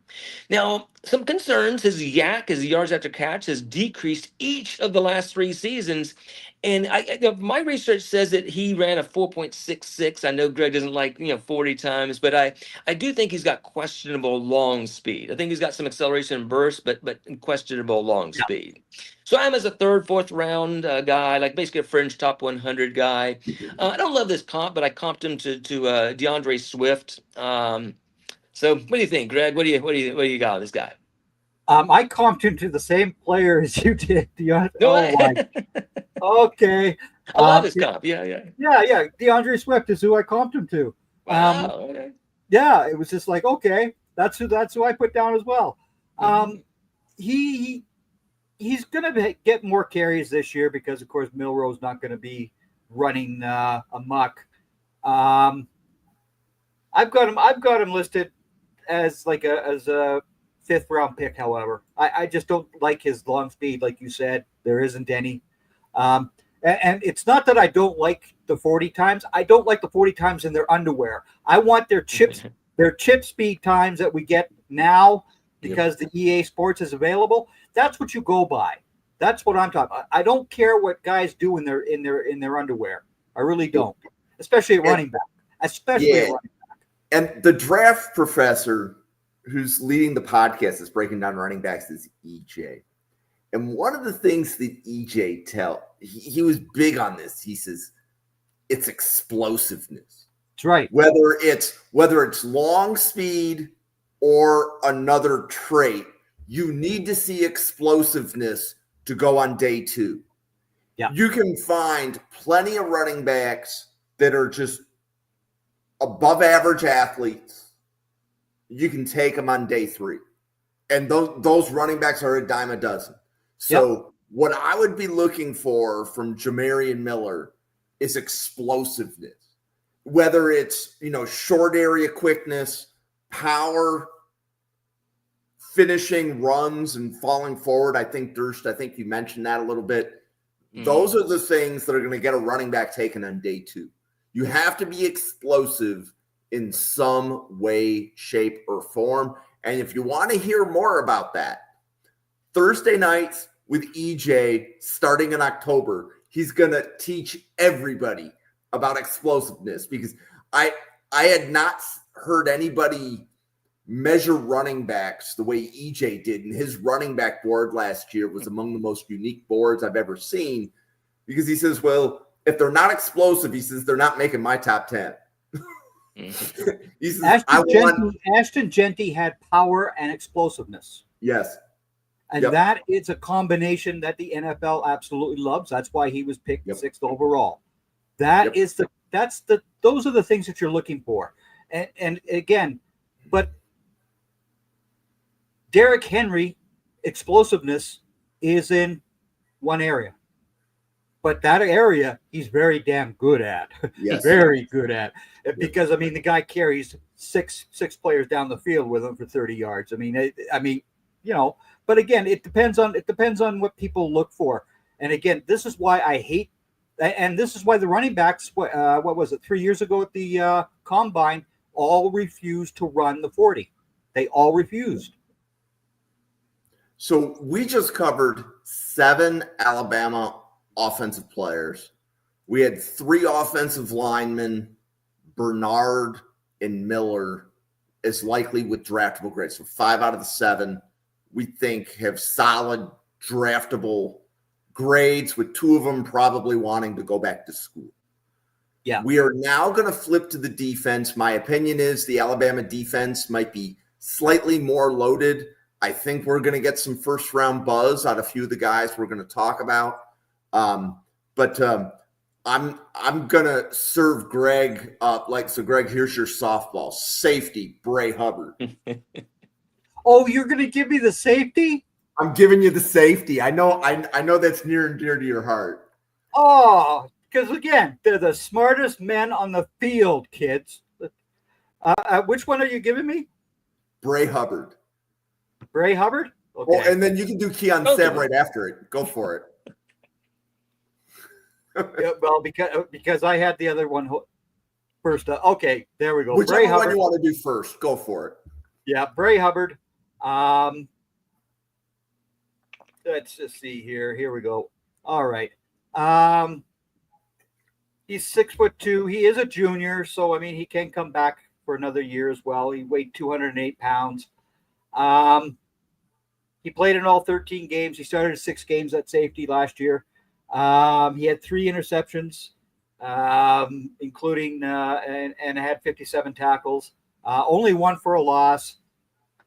Now, some concerns, his YAC, his yards after catch, has decreased each of the last 3 seasons. And my research says that he ran a 4.66. I know Greg doesn't like 40 times, but I do think he's got questionable long speed. I think he's got some acceleration and burst, but questionable long speed. So I'm as a 3rd, 4th round guy, like basically a fringe top 100 guy. I don't love this comp, but I comped him to DeAndre Swift. So what do you think, Greg? What do you got on this guy?
I comped him to the same player as you did.
No,
Okay.
I love this comp. Yeah.
Yeah. DeAndre Swift is who I comped him to.
Wow. Okay.
Yeah, it was just like, okay, that's who I put down as well. He's gonna get more carries this year because, of course, Milroe's not going to be running amok. I've got him listed as a 5th round pick. However, I just don't like his long speed, like you said. There isn't any. And it's not that I don't like the 40 times. I don't like the 40 times in their underwear. I want their chip speed times that we get now because the EA Sports is available. That's what you go by. That's what I'm talking about. I don't care what guys do in their underwear. I really don't, especially at running back. Especially at running back.
And the draft professor who's leading the podcast is breaking down running backs is EJ. And one of the things that EJ he was big on this. He says it's explosiveness.
That's right.
Whether it's long speed or another trait, you need to see explosiveness to go on day 2.
Yeah.
You can find plenty of running backs that are just above average athletes. You can take them on day 3. And those running backs are a dime a dozen. So what I would be looking for from Jamarian Miller is explosiveness. Whether it's, short area quickness, power, finishing runs and falling forward. I think you mentioned that a little bit. Those are the things that are going to get a running back taken on day 2. You have to be explosive in some way, shape, or form. And if you want to hear more about that, Thursday nights with EJ starting in October, he's going to teach everybody about explosiveness because I had not heard anybody measure running backs the way EJ did. And his running back board last year was among the most unique boards I've ever seen because he says, well, if they're not explosive, he says, they're not making my top 10. He says,
Ashton Jeanty had power and explosiveness.
Yes.
And that is a combination that the NFL absolutely loves. That's why he was picked 6th overall. Those are the things that you're looking for. And again, but Derrick Henry explosiveness is in one area. But that area he's very damn good at.
Yes.
Very good at. Because the guy carries six players down the field with him for 30 yards. But again, it depends on what people look for. And again, this is why I hate, and this is why the running backs, what was it, 3 years ago at the combine, all refused to run the 40. They all refused.
So we just covered 7 Alabama offensive players. We had 3 offensive linemen, Bernard and Miller, is likely with draftable grades. So 5 out of the 7 we think have solid draftable grades, with 2 of them probably wanting to go back to school.
Yeah.
We are now going to flip to the defense. My opinion is the Alabama defense might be slightly more loaded. I think we're going to get some first round buzz out of a few of the guys we're going to talk about. But I'm going to serve Greg up so Greg, here's your softball. Safety, Bray Hubbard.
Oh, you're going to give me the safety?
I'm giving you the safety. I know that's near and dear to your heart.
Oh, because again, they're the smartest men on the field, kids. Which one are you giving me?
Bray Hubbard.
Bray Hubbard? Okay.
Oh, and then you can do Keon Sam right after it. Go for it.
Yeah, well, because I had the other one first. Okay, there we go.
Whichever
Bray
one
Hubbard.
you want to do first, go for it.
Yeah, Bray Hubbard. Let's just see here. Here we go. All right. He's 6'2". He is a junior, so I mean he can come back for another year as well. He weighed 208 pounds. He played in all 13 games. He started 6 games at safety last year. He had 3 interceptions, including and had 57 tackles. Only 1 for a loss.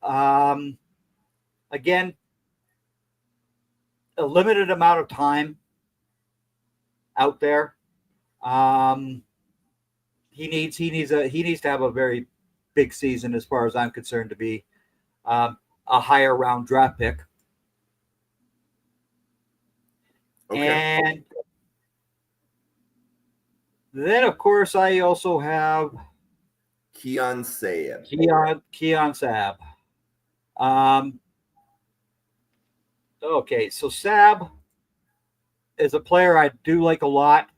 Again, a limited amount of time out there. He needs to have a very big season, as far as I'm concerned, to be a higher round draft pick.
Okay.
And then, of course, I also have
Keon Saab.
Keon Saab. Okay, so Saab is a player I do like a lot.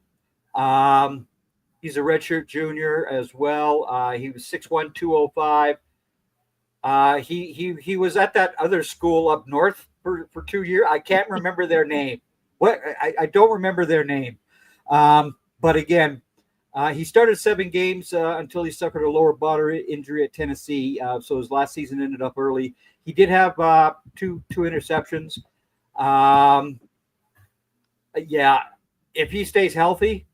He's a redshirt junior as well. He was 6'1", 205. He was at that other school up north for 2 years. I can't remember their name. I don't remember their name. But again, he started 7 games until he suffered a lower body injury at Tennessee. So his last season ended up early. He did have two interceptions. Yeah, if he stays healthy,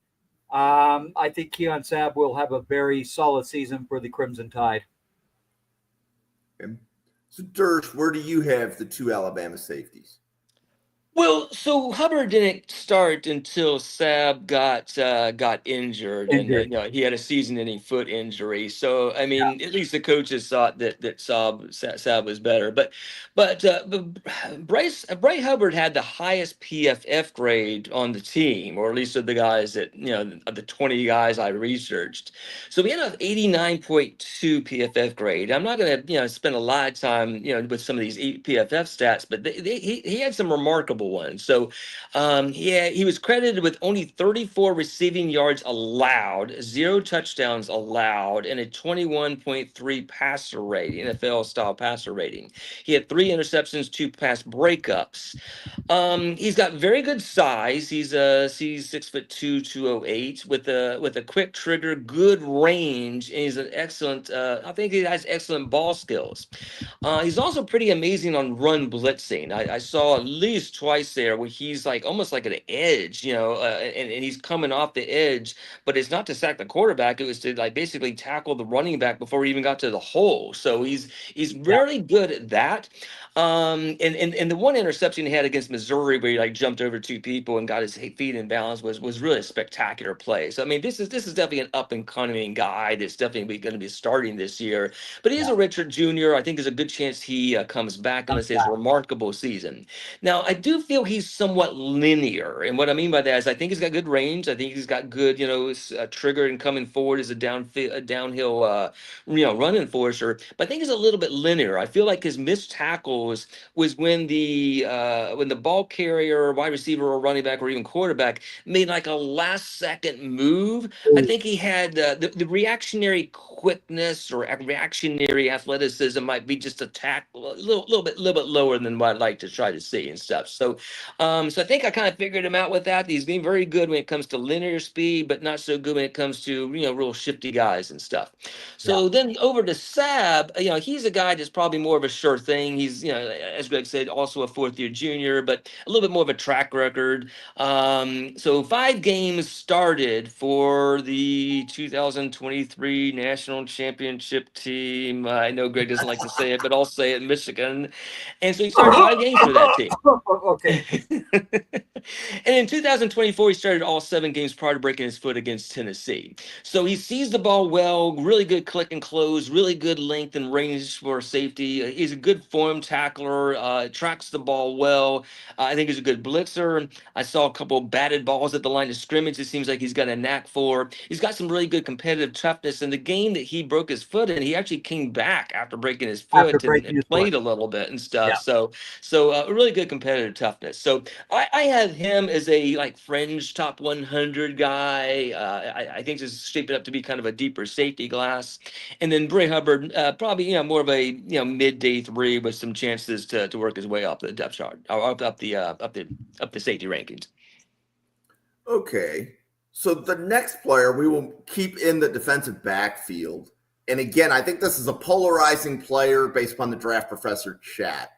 I think Keon Saab will have a very solid season for the Crimson Tide.
Okay. So, Dersh, where do you have the 2 Alabama safeties?
Well, so Hubbard didn't start until Saab got injured, and he had a season-ending foot injury. So I mean, at least the coaches thought that Saab was better. But Bray Hubbard had the highest PFF grade on the team, or at least of the guys that of the 20 guys I researched. So we had an 89.2 PFF grade. I'm not going to spend a lot of time with some of these PFF stats, but he had some remarkable ones. So he was credited with only 34 receiving yards allowed, 0 touchdowns allowed, and a 21.3 passer rating, NFL style passer rating. He had 3 interceptions, 2 pass breakups. He's got very good size. He's 6'2", 208 with a quick trigger, good range, and he's an excellent. I think he has excellent ball skills. He's also pretty amazing on run blitzing. I saw at least twice there where he's almost like an edge, and he's coming off the edge, but it's not to sack the quarterback. It was to basically tackle the running back before he even got to the hole. So he's really good at that. And the one interception he had against Missouri where he jumped over 2 people and got his feet in balance was really a spectacular play. So I mean, this is definitely an up and coming guy that's definitely going to be starting this year. But he is a redshirt junior. I think there's a good chance he comes back unless he has a remarkable season. Now I do do feel he's somewhat linear. And what I mean by that is I think he's got good range. I think he's got good, trigger and coming forward as a downhill, run enforcer. But I think he's a little bit linear. I feel like his missed tackles was when the ball carrier, wide receiver, or running back, or even quarterback made like a last second move. I think he had the reactionary quickness or reactionary athleticism might be just a little bit lower than what I'd like to try to see and stuff. So I think I kind of figured him out with that. He's been very good when it comes to linear speed, but not so good when it comes to real shifty guys and stuff. So then over to Sab, he's a guy that's probably more of a sure thing. He's as Greg said, also a fourth year junior, but a little bit more of a track record. So 5 games started for the 2023 national championship team. I know Greg doesn't like to say it, but I'll say it, Michigan. And so he started 5 games for that team.
Okay.
And in 2024, he started all 7 games prior to breaking his foot against Tennessee. So he sees the ball well, really good click and close, really good length and range for safety. He's a good form tackler, tracks the ball well. I think he's a good blitzer. I saw a couple batted balls at the line of scrimmage. It seems like he's got a knack for. He's got some really good competitive toughness. In the game that he broke his foot in, he actually came back after breaking his foot and played a little bit and stuff.
Yeah.
So really good competitive toughness. So I have him as a fringe top 100 guy. I think this is shaping up to be kind of a deeper safety class. And then Bray Hubbard, probably more of a mid-day 3 with some chances to work his way up the depth chart or up the safety rankings.
Okay. So the next player we will keep in the defensive backfield. And again, I think this is a polarizing player based upon the draft professor chat.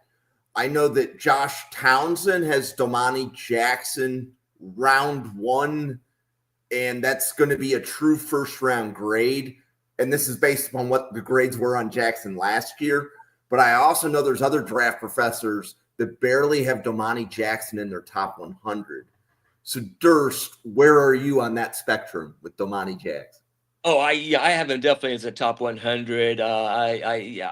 I know that Josh Townsend has Domani Jackson round 1, and that's going to be a true first-round grade. And this is based upon what the grades were on Jackson last year. But I also know there's other draft professors that barely have Domani Jackson in their top 100. So Durst, where are you on that spectrum with Domani Jackson?
Oh, I have him definitely as a top 100. I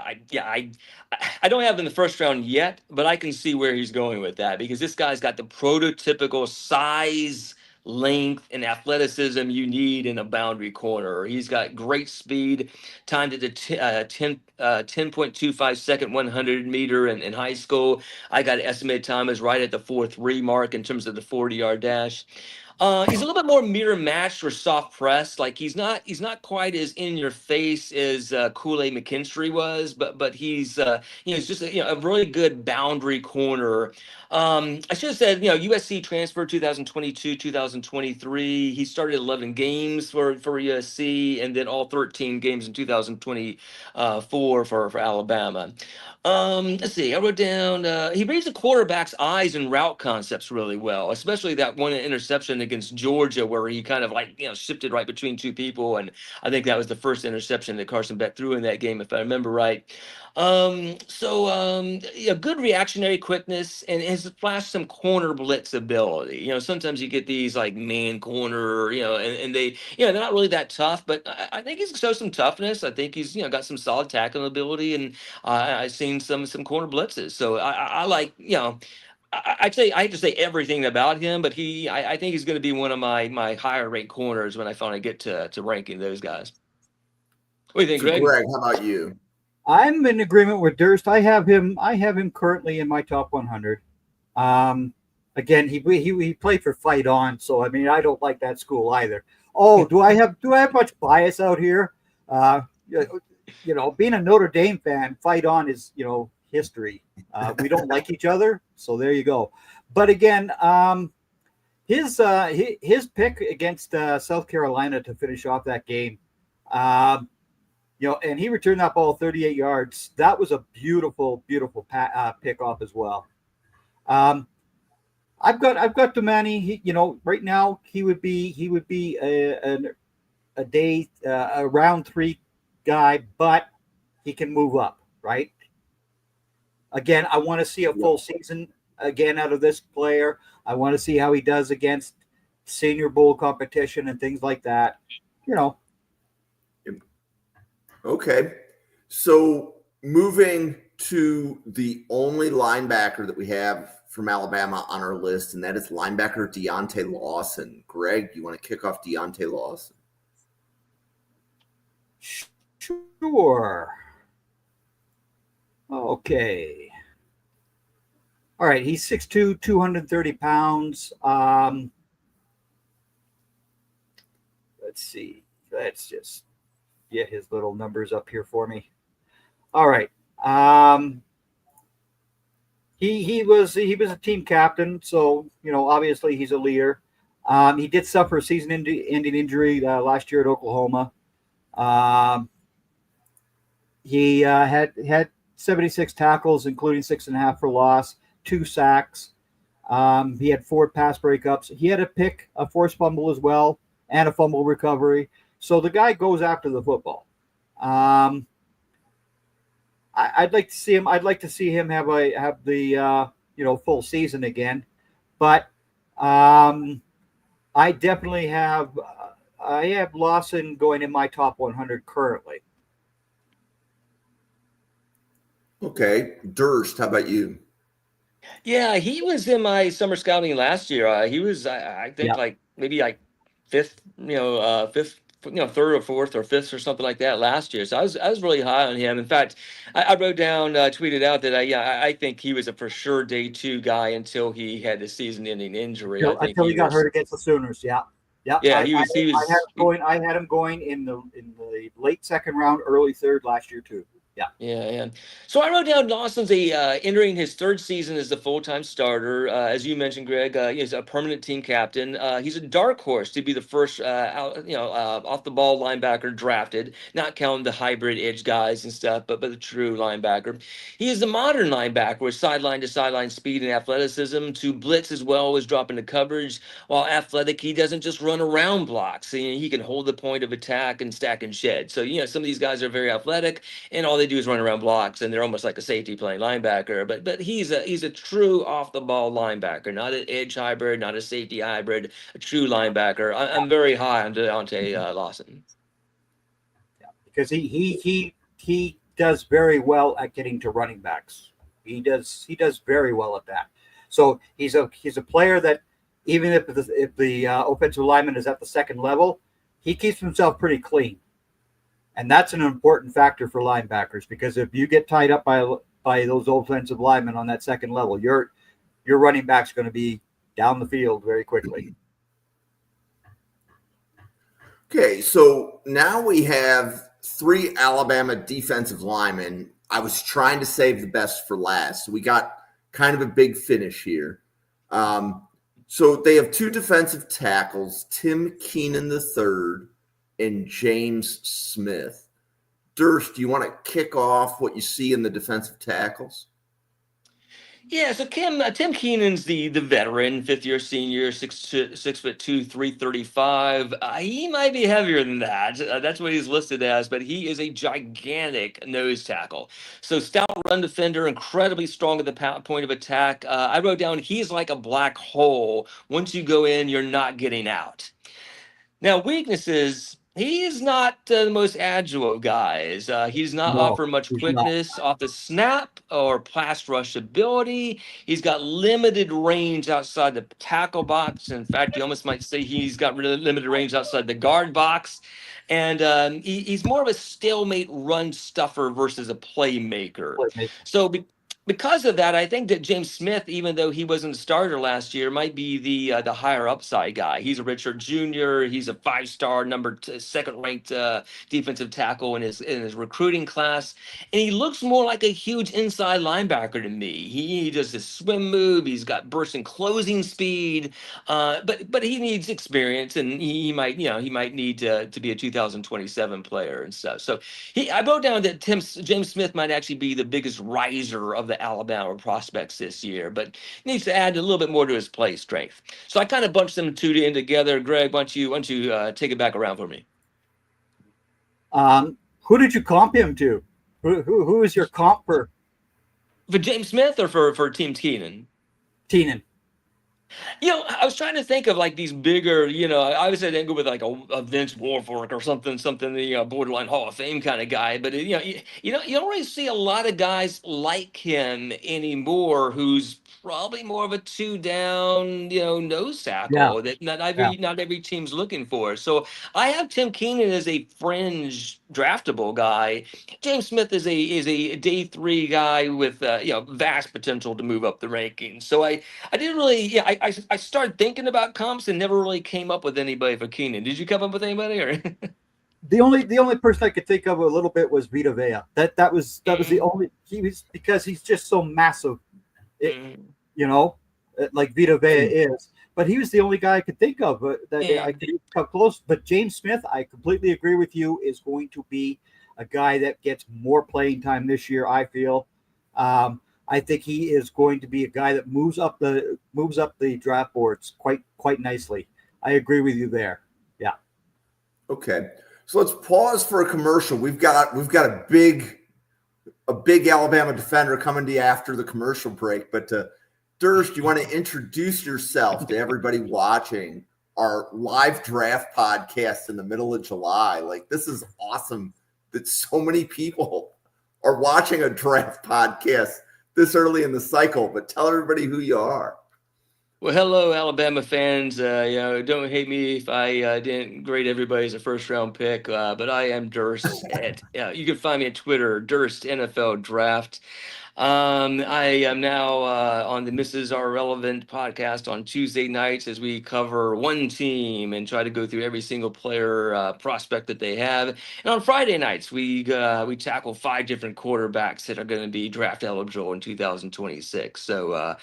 don't have him in the first round yet, but I can see where he's going with that because this guy's got the prototypical size, length, and athleticism you need in a boundary corner. He's got great speed, timed at the 10.25 second 100 meter in high school. I got estimated time is right at the 4.3 mark in terms of the 40-yard dash. He's a little bit more mirror matched or soft press. Like he's not quite as in your face as Kool-Aid McKinstry was, but he's he's just a really good boundary corner. I should have said USC transfer 2022 2023. He started 11 games for USC and then all 13 games in 2024 for Alabama. Let's see. I wrote down he reads the quarterback's eyes and route concepts really well, especially that one interception against Georgia where he kind of shifted right between 2 people, and I think that was the first interception that Carson Beck threw in that game, if I remember right. Good reactionary quickness and has flashed some corner blitz ability. Sometimes you get these man corner, and they, they're not really that tough, but I think he's shown some toughness. I think he's, got some solid tackling ability, and I've seen some corner blitzes. So I like, I'd say I hate to say everything about him, but I think he's going to be one of my higher rate corners when I finally get to ranking those guys. What do you think, Greg?
Greg, how about you?
I'm in agreement with Durst. I have him currently in my top 100. Again, he played for Fight On, so I mean I don't like that school either. Oh, do I have much bias out here? Being a Notre Dame fan, Fight On is history. We don't like each other, so there you go. But again, his pick against South Carolina to finish off that game. And he returned that ball 38 yards. That was a beautiful, beautiful pick off as well. I've got Domani. Right now he would be a round 3 guy, but he can move up, right? Again, I want to see a full season again out of this player. I want to see how he does against Senior Bowl competition and things like that.
Okay. So moving to the only linebacker that we have from Alabama on our list, and that is linebacker Deontay Lawson. Greg, you want to kick off Deontay Lawson?
Sure. Okay. All right. He's 6'2", 230 pounds. Let's see. Let's just get his little numbers up here for me. All right. He was a team captain, so obviously he's a leader. He did suffer a season-ending injury last year at Oklahoma. He had 76 tackles, including 6.5 for loss, 2 sacks. He had 4 pass breakups. He had a forced fumble as well, and a fumble recovery. So the guy goes after the football. I'd like to see him. I'd like to see him have the full season again, but I definitely have Lawson going in my top 100 currently.
Okay, Durst, how about you?
Yeah, he was in my summer scouting last year. He was, I think, maybe fifth, third or fourth or fifth or something like that last year. So I was really high on him. In fact, I wrote down, tweeted out that I think he was a for sure day 2 guy until he had the season-ending injury.
Until he got hurt against the Sooners. Yeah.
Yeah,
I had him going in the late second round, early third last year too.
Yeah. So I wrote down Lawson's entering his 3rd season as the full-time starter. As you mentioned, Greg, he's a permanent team captain. He's a dark horse to be the first, off-the-ball linebacker drafted, not counting the hybrid edge guys and stuff, but the true linebacker. He is the modern linebacker with sideline-to-sideline speed and athleticism, to blitz as well as drop into coverage. While athletic, he doesn't just run around blocks. He can hold the point of attack and stack and shed. So, some of these guys are very athletic, and all they do is run around blocks, and they're almost like a safety playing linebacker. But he's a true off the ball linebacker, not an edge hybrid, not a safety hybrid, a true linebacker. I'm very high on Deontay Lawson.
Yeah, because he does very well at getting to running backs. He does very well at that. So he's a player that even if the offensive lineman is at the second level, he keeps himself pretty clean. And that's an important factor for linebackers, because if you get tied up by those offensive linemen on that second level, your running back's going to be down the field very quickly.
Okay, so now we have 3 Alabama defensive linemen. I was trying to save the best for last. So we got kind of a big finish here. So they have 2 defensive tackles, Tim Keenan III and James Smith. Durst, do you want to kick off what you see in the defensive tackles?
Yeah, so Tim Keenan's the veteran, 5th-year senior, 6'2", 335. He might be heavier than that. That's what he's listed as, but he is a gigantic nose tackle. So stout run defender, incredibly strong at the point of attack. I wrote down he's like a black hole. Once you go in, you're not getting out. Now, weaknesses, he is not the most agile of guys. He's not offer much quickness off the snap or pass rush ability. He's got limited range outside the tackle box. In fact, you almost might say he's got really limited range outside the guard box. And he's more of a stalemate run stuffer versus a playmaker. So because of that, I think that James Smith, even though he wasn't a starter last year, might be the higher upside guy. He's a redshirt junior. He's a 5-star, second-ranked defensive tackle in his recruiting class, and he looks more like a huge inside linebacker to me. He does this swim move. He's got burst and closing speed, but he needs experience, and he might need to be a 2027 player and stuff. So I wrote down that James Smith might actually be the biggest riser of the Alabama prospects this year, but needs to add a little bit more to his play strength. So I kind of bunched them 2 in together. Greg, why don't you take it back around for me?
Who did you comp him to? Who is your comp for
James Smith or for Tim Keenan?
Keenan.
I was trying to think of like these bigger, I was thinking with like a Vince Wilfork or something, borderline Hall of Fame kind of guy. But you don't really see a lot of guys like him anymore. Who's probably more of a two down, nose
Yeah,
tackle that
yeah.
not every team's looking for. So I have Tim Keenan as a fringe draftable guy. James Smith is a day three guy with vast potential to move up the rankings. So I didn't really. Yeah, I started thinking about comps and never really came up with anybody for Keenan. Did you come up with anybody or?
The only person I could think of a little bit was Vita Vea. That was the
Mm,
only he was because he's just so massive, it,
mm,
like Vita Vea is. But he was the only guy I could think of that
yeah.
I could come close. But James Smith, I completely agree with you, is going to be a guy that gets more playing time this year. I feel. I think he is going to be a guy that moves up the draft boards quite nicely. I agree with you there. Yeah.
Okay. So let's pause for a commercial. We've got a big Alabama defender coming to you after the commercial break. But Durst, you want to introduce yourself to everybody watching our live draft podcast in the middle of July? Like, this is awesome that so many people are watching a draft podcast this early in the cycle. But tell everybody who you are.
Well, hello, Alabama fans. Don't hate me if I didn't grade everybody as a first round pick, but I am Durst. You can find me at Twitter, Durst NFL Draft. I am now on the Mrs. Are Relevant podcast on Tuesday nights as we cover one team and try to go through every single player prospect that they have. And on Friday nights, we tackle 5 different quarterbacks that are going to be draft eligible in 2026. So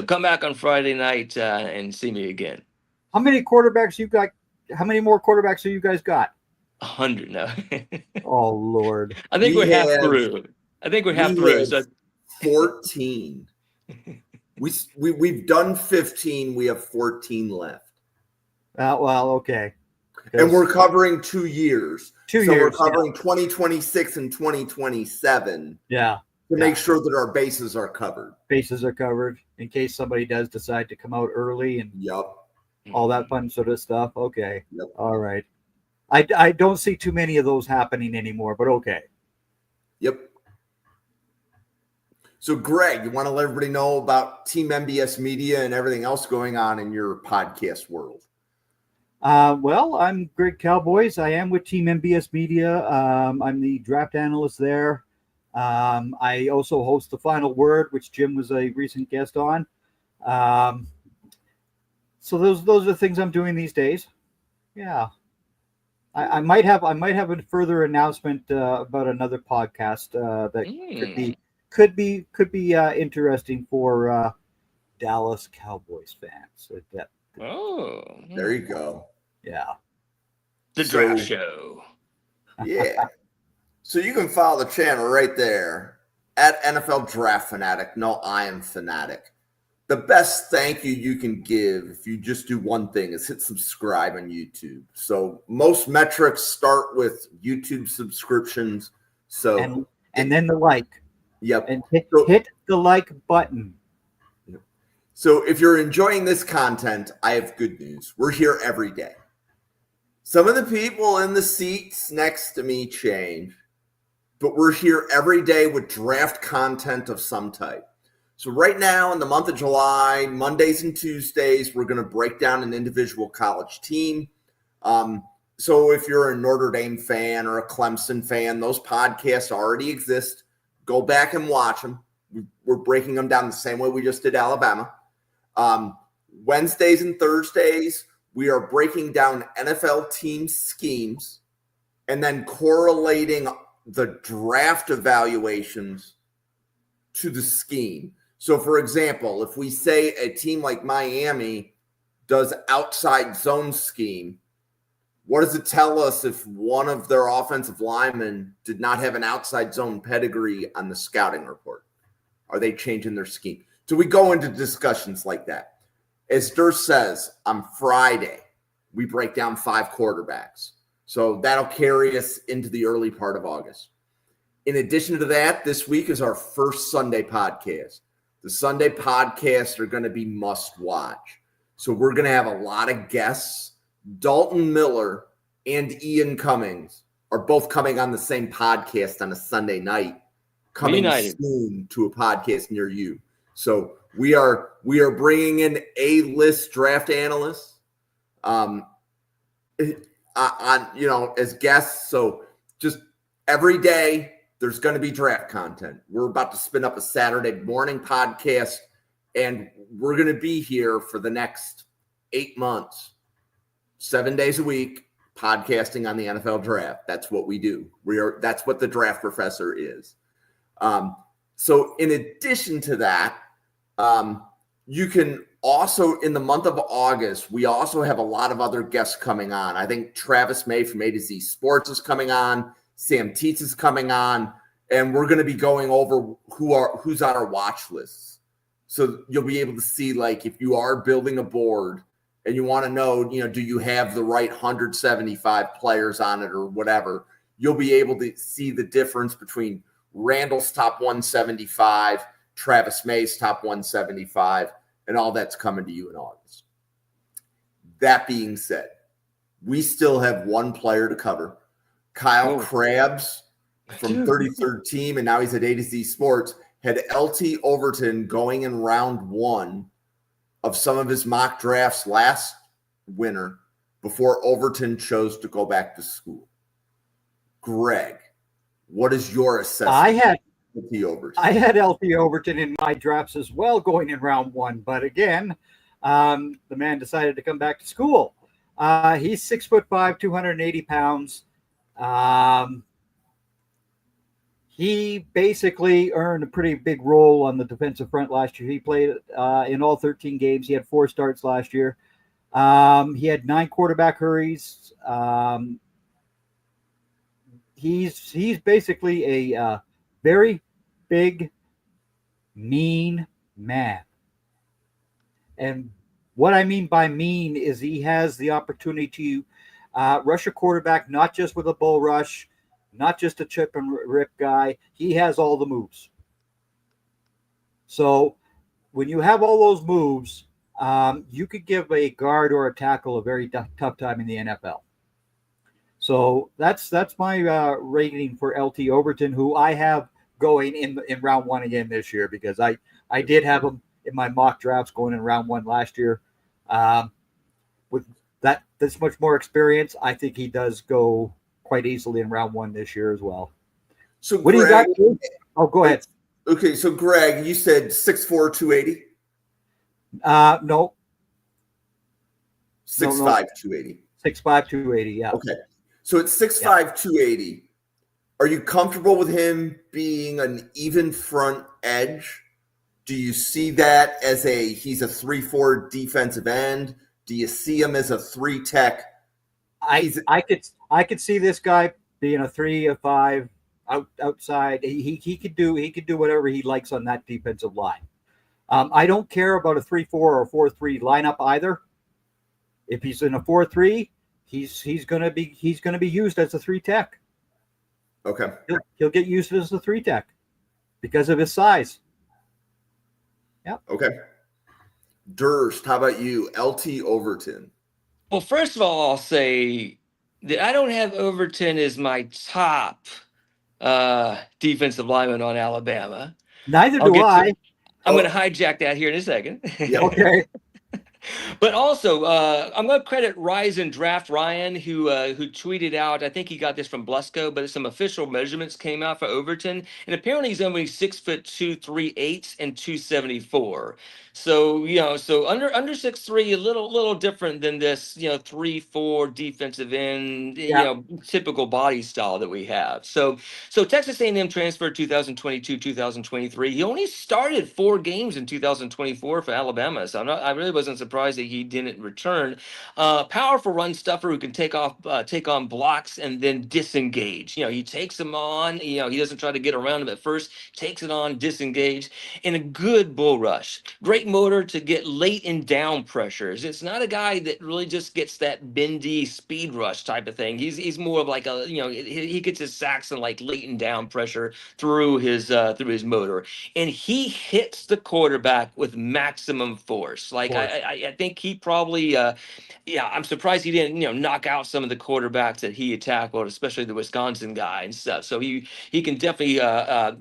come back on Friday night and see me again.
How many quarterbacks you got? How many more quarterbacks have you guys got?
100 now.
Oh Lord.
I think
We
we're half
have-
through. I think we're half
we
through.
have
So
14. We've done 15. We have 14 left.
Well, okay.
And we're covering 2 years.
2
So
years.
we're covering 2026 and 2027
Yeah.
to make sure that our bases are covered.
Bases are covered in case somebody does decide to come out early and
Yep.
all that fun sort of stuff. Okay.
Yep.
All right. I don't see too many of those happening anymore, but okay.
Yep. So, Greg, you want to let everybody know about Team MBS Media and everything else going on in your podcast world?
Well, I'm Greg Cowboys. I am with Team MBS Media. I'm the draft analyst there. I also host The Final Word, which Jim was a recent guest on. So those are the things I'm doing these days. Yeah. I might have a further announcement about another podcast that could be interesting for Dallas Cowboys fans.
There you go.
Yeah.
The draft show.
Yeah. So you can follow the channel right there at NFL Draft Fanatic. No, I am Fanatic. The best thank you can give if you just do one thing is hit subscribe on YouTube. So most metrics start with YouTube subscriptions. So
and then the like.
Yep.
And hit the like button.
So if you're enjoying this content, I have good news. We're here every day. Some of the people in the seats next to me change, but we're here every day with draft content of some type. So right now in the month of July, Mondays and Tuesdays, we're going to break down an individual college team. So if you're a Notre Dame fan or a Clemson fan, those podcasts already exist. Go back and watch them. We're breaking them down the same way we just did Alabama. Wednesdays and Thursdays, we are breaking down NFL team schemes and then correlating the draft evaluations to the scheme. So, for example, if we say a team like Miami does outside zone scheme, what does it tell us if one of their offensive linemen did not have an outside zone pedigree on the scouting report? Are they changing their scheme? So we go into discussions like that. As Durst says, on Friday, we break down 5 quarterbacks. So that'll carry us into the early part of August. In addition to that, this week is our first Sunday podcast. The Sunday podcasts are going to be must watch. So we're going to have a lot of guests. Dalton Miller and Ian Cummings are both coming on the same podcast on a Sunday night, coming soon to a podcast near you. So we are bringing in A-list draft analysts on as guests. So just every day there's going to be draft content. We're about to spin up a Saturday morning podcast, and we're going to be here for the next 8 months, 7 days a week, podcasting on the NFL draft. That's what we do. That's what the Draft Professor is. So in addition to that, you can also, in the month of August, we also have a lot of other guests coming on. I think Travis May from A to Z Sports is coming on. Sam Tietz is coming on. And we're going to be going over who's on our watch lists. So you'll be able to see, like, if you are building a board and you want to know, do you have the right 175 players on it or whatever, you'll be able to see the difference between Randall's top 175, Travis May's top 175, and all that's coming to you in August. That being said, we still have one player to cover. Kyle Krabs from 33rd Team, and now he's at A to Z Sports, had LT Overton going in round 1 of some of his mock drafts last winter before Overton chose to go back to school. Greg, what is your assessment?
I had
LT Overton.
I had LT Overton in my drafts as well going in round 1, but again, the man decided to come back to school. He's 6'5", 280 pounds. He basically earned a pretty big role on the defensive front last year. He played in all 13 games. He had 4 starts last year. He had 9 quarterback hurries. He's basically a very big, mean man. And what I mean by mean is he has the opportunity to rush a quarterback, not just with a bull rush, not just a chip and rip guy. He has all the moves. So when you have all those moves, you could give a guard or a tackle a very tough time in the NFL. So that's my rating for LT Overton, who I have going in round 1 again this year, because I did have him in my mock drafts going in round 1 last year. With this much more experience, I think he does go quite easily in round 1 this year as well.
So
what
Greg,
do you got? Oh, go ahead.
Okay, so Greg, you said 6'4", 280?
No.
6'5", 280.
6'5", 280, yeah.
Okay. So at 6'5", 280, are you comfortable with him being an even front edge? Do you see that as he's a 3-4 defensive end? Do you see him as a 3 tech?
I could see this guy being a 3 or 5 outside. He could do whatever he likes on that defensive line. I don't care about a 3-4 or 4-3 lineup either. If he's in a 4-3, he's gonna be used as a 3 tech.
Okay.
He'll get used as a 3 tech because of his size. Yeah.
Okay. Durst, how about you? LT Overton.
Well, first of all, I'll say that I don't have Overton as my top defensive lineman on Alabama.
Neither do I.
I'm going to hijack that here in a second.
Yeah.
Okay.
But also, I'm going to credit Rise and Draft Ryan, who tweeted out, I think he got this from Blusco, but some official measurements came out for Overton, and apparently he's only 6'2", 3/8", and 274. So under 6'3", a little different than this 3-4 defensive end, typical body style that we have. So Texas A&M transferred 2022, 2023. He only started 4 games in 2024 for Alabama, so I really wasn't surprised that he didn't return. Powerful run stuffer who can take on blocks and then disengage. He takes them on. He doesn't try to get around them at first. Takes it on, disengage, and a good bull rush. Great motor to get late and down pressures. It's not a guy that really just gets that bendy speed rush type of thing. He's more of like he gets his sacks and like late and down pressure through his motor, and he hits the quarterback with maximum force. Like I think he probably, I'm surprised he didn't, knock out some of the quarterbacks that he had tackled, especially the Wisconsin guy and stuff. So he can definitely.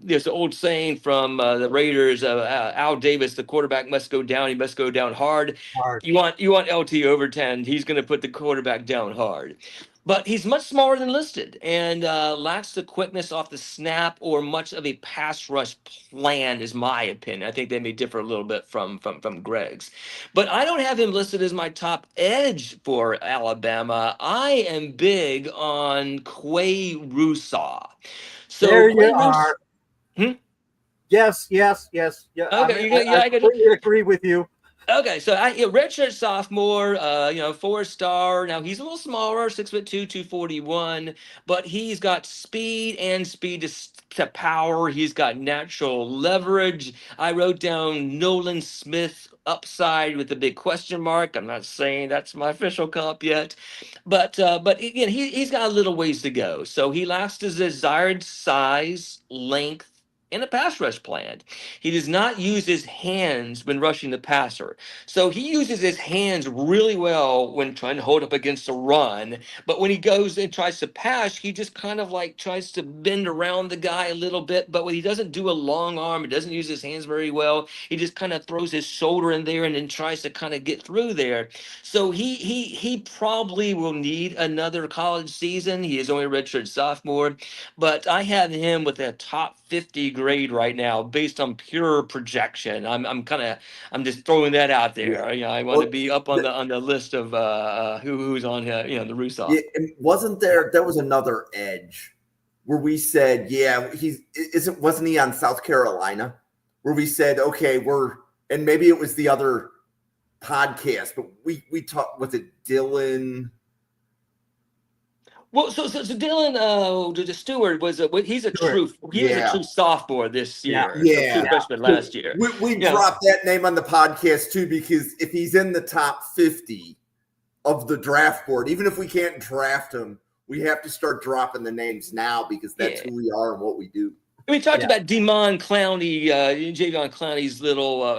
There's an old saying from the Raiders, Al Davis, the quarterback must go down. He must go down hard.
Hard.
You want LT Overton. He's going to put the quarterback down hard. But he's much smaller than listed and lacks the quickness off the snap or much of a pass rush plan, is my opinion. I think they may differ a little bit from Greg's. But I don't have him listed as my top edge for Alabama. I am big on Quay Russaw. So
There you
Quay
are. Yes. Yeah.
Okay,
I completely agree with you.
Okay, so redshirt sophomore, 4-star. Now he's a little smaller, 6'2", 241, but he's got speed to power. He's got natural leverage. I wrote down Nolan Smith upside with a big question mark. I'm not saying that's my official comp yet, but again, he's got a little ways to go. So he lacks the desired size, length, and a pass rush plan. He does not use his hands when rushing the passer. So he uses his hands really well when trying to hold up against a run. But when he goes and tries to pass, he just kind of like tries to bend around the guy a little bit. But when he doesn't do a long arm, he doesn't use his hands very well. He just kind of throws his shoulder in there and then tries to kind of get through there. So he probably will need another college season. He is only a redshirt sophomore, but I have him with a top 50 grade right now based on pure projection. I'm just throwing that out there. I want to be up on the list of who's on the Russaw.
Yeah, and there was another edge where we said, wasn't he on South Carolina? Where we said, okay, and maybe it was the other podcast, but we talked, was it Dylan?
Well, so Dylan Stewart he's a true sophomore this year.
Yeah.
True freshman last year.
We dropped that name on the podcast too, because if he's in the top 50 of the draft board, even if we can't draft him, we have to start dropping the names now, because that's who we are and what we do.
We talked about Demond Clowney, Javion Clowney's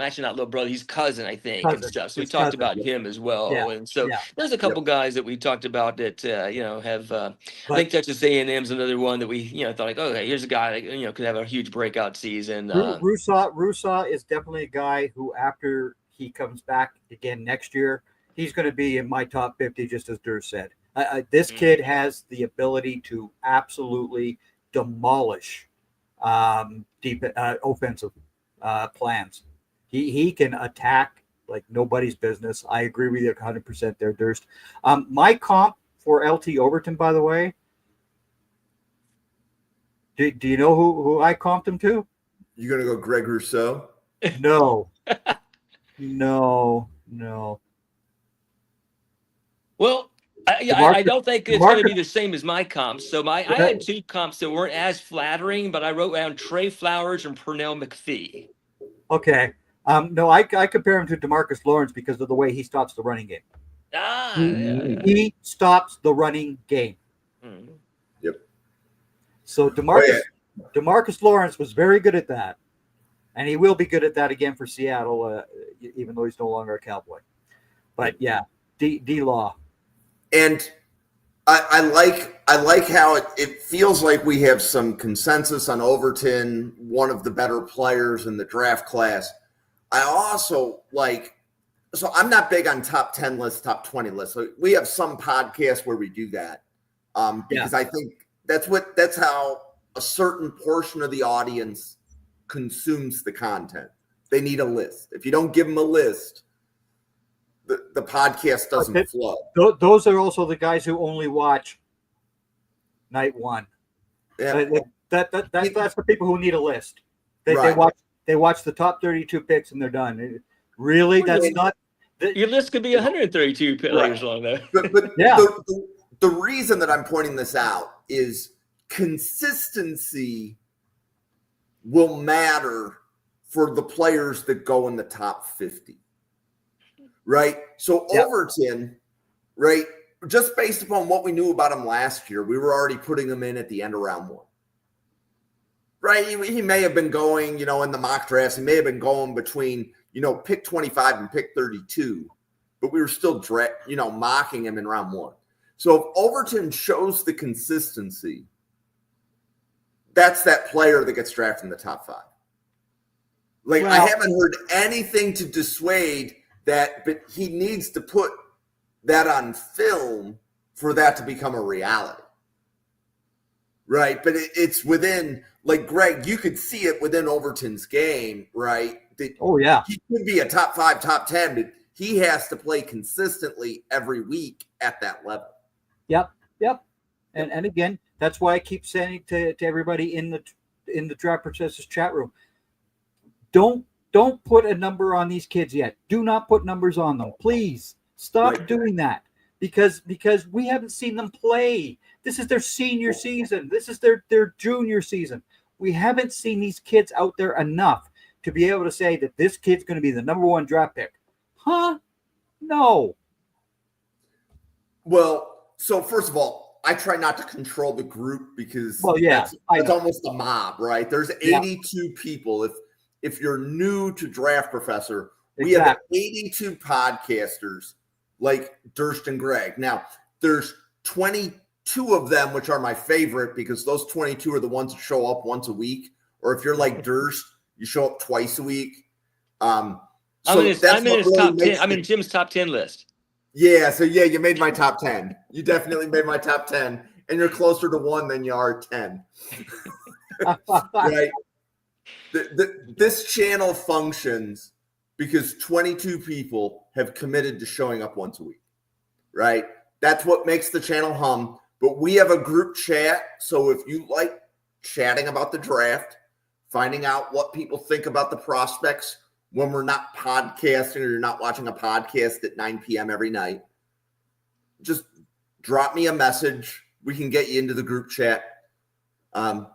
actually not little brother, he's cousin, I think, and stuff. So we talked about him as well.
Yeah.
And so there's a couple guys that we talked about that, have, I think Texas A&M's another one that we, thought like, okay, here's a guy that, could have a huge breakout season.
Russaw is definitely a guy who, after he comes back again next year, he's going to be in my top 50, just as Dur said. This kid has the ability to absolutely demolish deep offensive plans. He can attack like nobody's business. I agree with you 100% there, Durst. My comp for LT Overton, by the way, do you know who I comped him to?
You're gonna go Greg Rousseau?
No.
Well, I don't think it's going to be the same as my comps. So I had two comps that weren't as flattering, but I wrote down Trey Flowers and Pernell McPhee.
Okay. No, I compare him to DeMarcus Lawrence because of the way he stops the running game. He stops the running game.
Yep.
So DeMarcus Lawrence was very good at that, and he will be good at that again for Seattle, even though he's no longer a Cowboy. But yeah, D-Law.
And I like how it feels like we have some consensus on Overton, one of the better players in the draft class. I also so I'm not big on top 10 lists, top 20 lists. So we have some podcasts where we do that because I think that's how a certain portion of the audience consumes the content. They need a list. If you don't give them a list, the podcast doesn't flow.
Those are also the guys who only watch night one.
Yeah.
That's the people who need a list. They watch the top 32 picks and they're done. Really, that's not.
Your list could be 132 players long though.
But the reason that I'm pointing this out is consistency will matter for the players that go in the top 50. Right. So Overton, right, just based upon what we knew about him last year, we were already putting him in at the end of round one. Right. He may have been going, in the mock drafts, he may have been going between, pick 25 and pick 32. but we were still mocking him in round 1. So if Overton shows the consistency, that's that player that gets drafted in the top 5. Like, I haven't heard anything to dissuade that, but he needs to put that on film for that to become a reality. Right? But it's within, like, Greg, you could see it within Overton's game, right? That he could be a top 5, top 10, but he has to play consistently every week at that level.
Yep. And again, that's why I keep saying to everybody in the Draft Processes chat room, don't put a number on these kids yet. Do not put numbers on them. Please stop doing that because we haven't seen them play. This is their senior season. This is their junior season. We haven't seen these kids out there enough to be able to say that this kid's going to be the number 1 draft pick. Huh? No.
Well, so first of all, I try not to control the group because that's almost a mob, right? There's 82 people. If you're new to Draft Professor, we have 82 podcasters like Durst and Greg. Now, there's 22 of them, which are my favorite because those 22 are the ones that show up once a week. Or if you're like Durst, you show up twice a week.
I'm in his top 10. I'm in Jim's top 10 list.
Yeah, so you made my top 10. You definitely made my top 10, and you're closer to 1 than you are 10. Right? This channel functions because 22 people have committed to showing up once a week, right? That's what makes the channel hum. But we have a group chat, so if you like chatting about the draft, finding out what people think about the prospects when we're not podcasting or you're not watching a podcast at 9 p.m. every night, just drop me a message. We can get you into the group chat, kind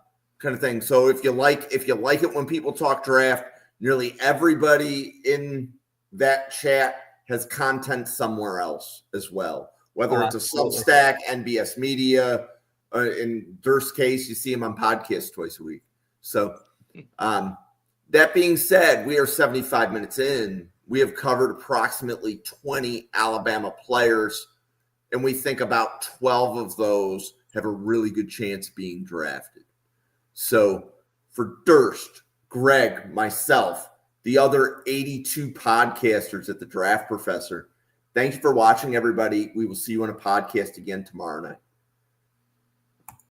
of thing. So if you like it when people talk draft, nearly everybody in that chat has content somewhere else as well, whether it's a Substack, NBS Media. In Durst's case, you see him on podcast twice a week. So that being said, we are 75 minutes in. We have covered approximately 20 Alabama players, and we think about 12 of those have a really good chance of being drafted. So for Durst, Greg, myself, the other 82 podcasters at the Draft Professor, thank you for watching, everybody. We will see you on a podcast again tomorrow night.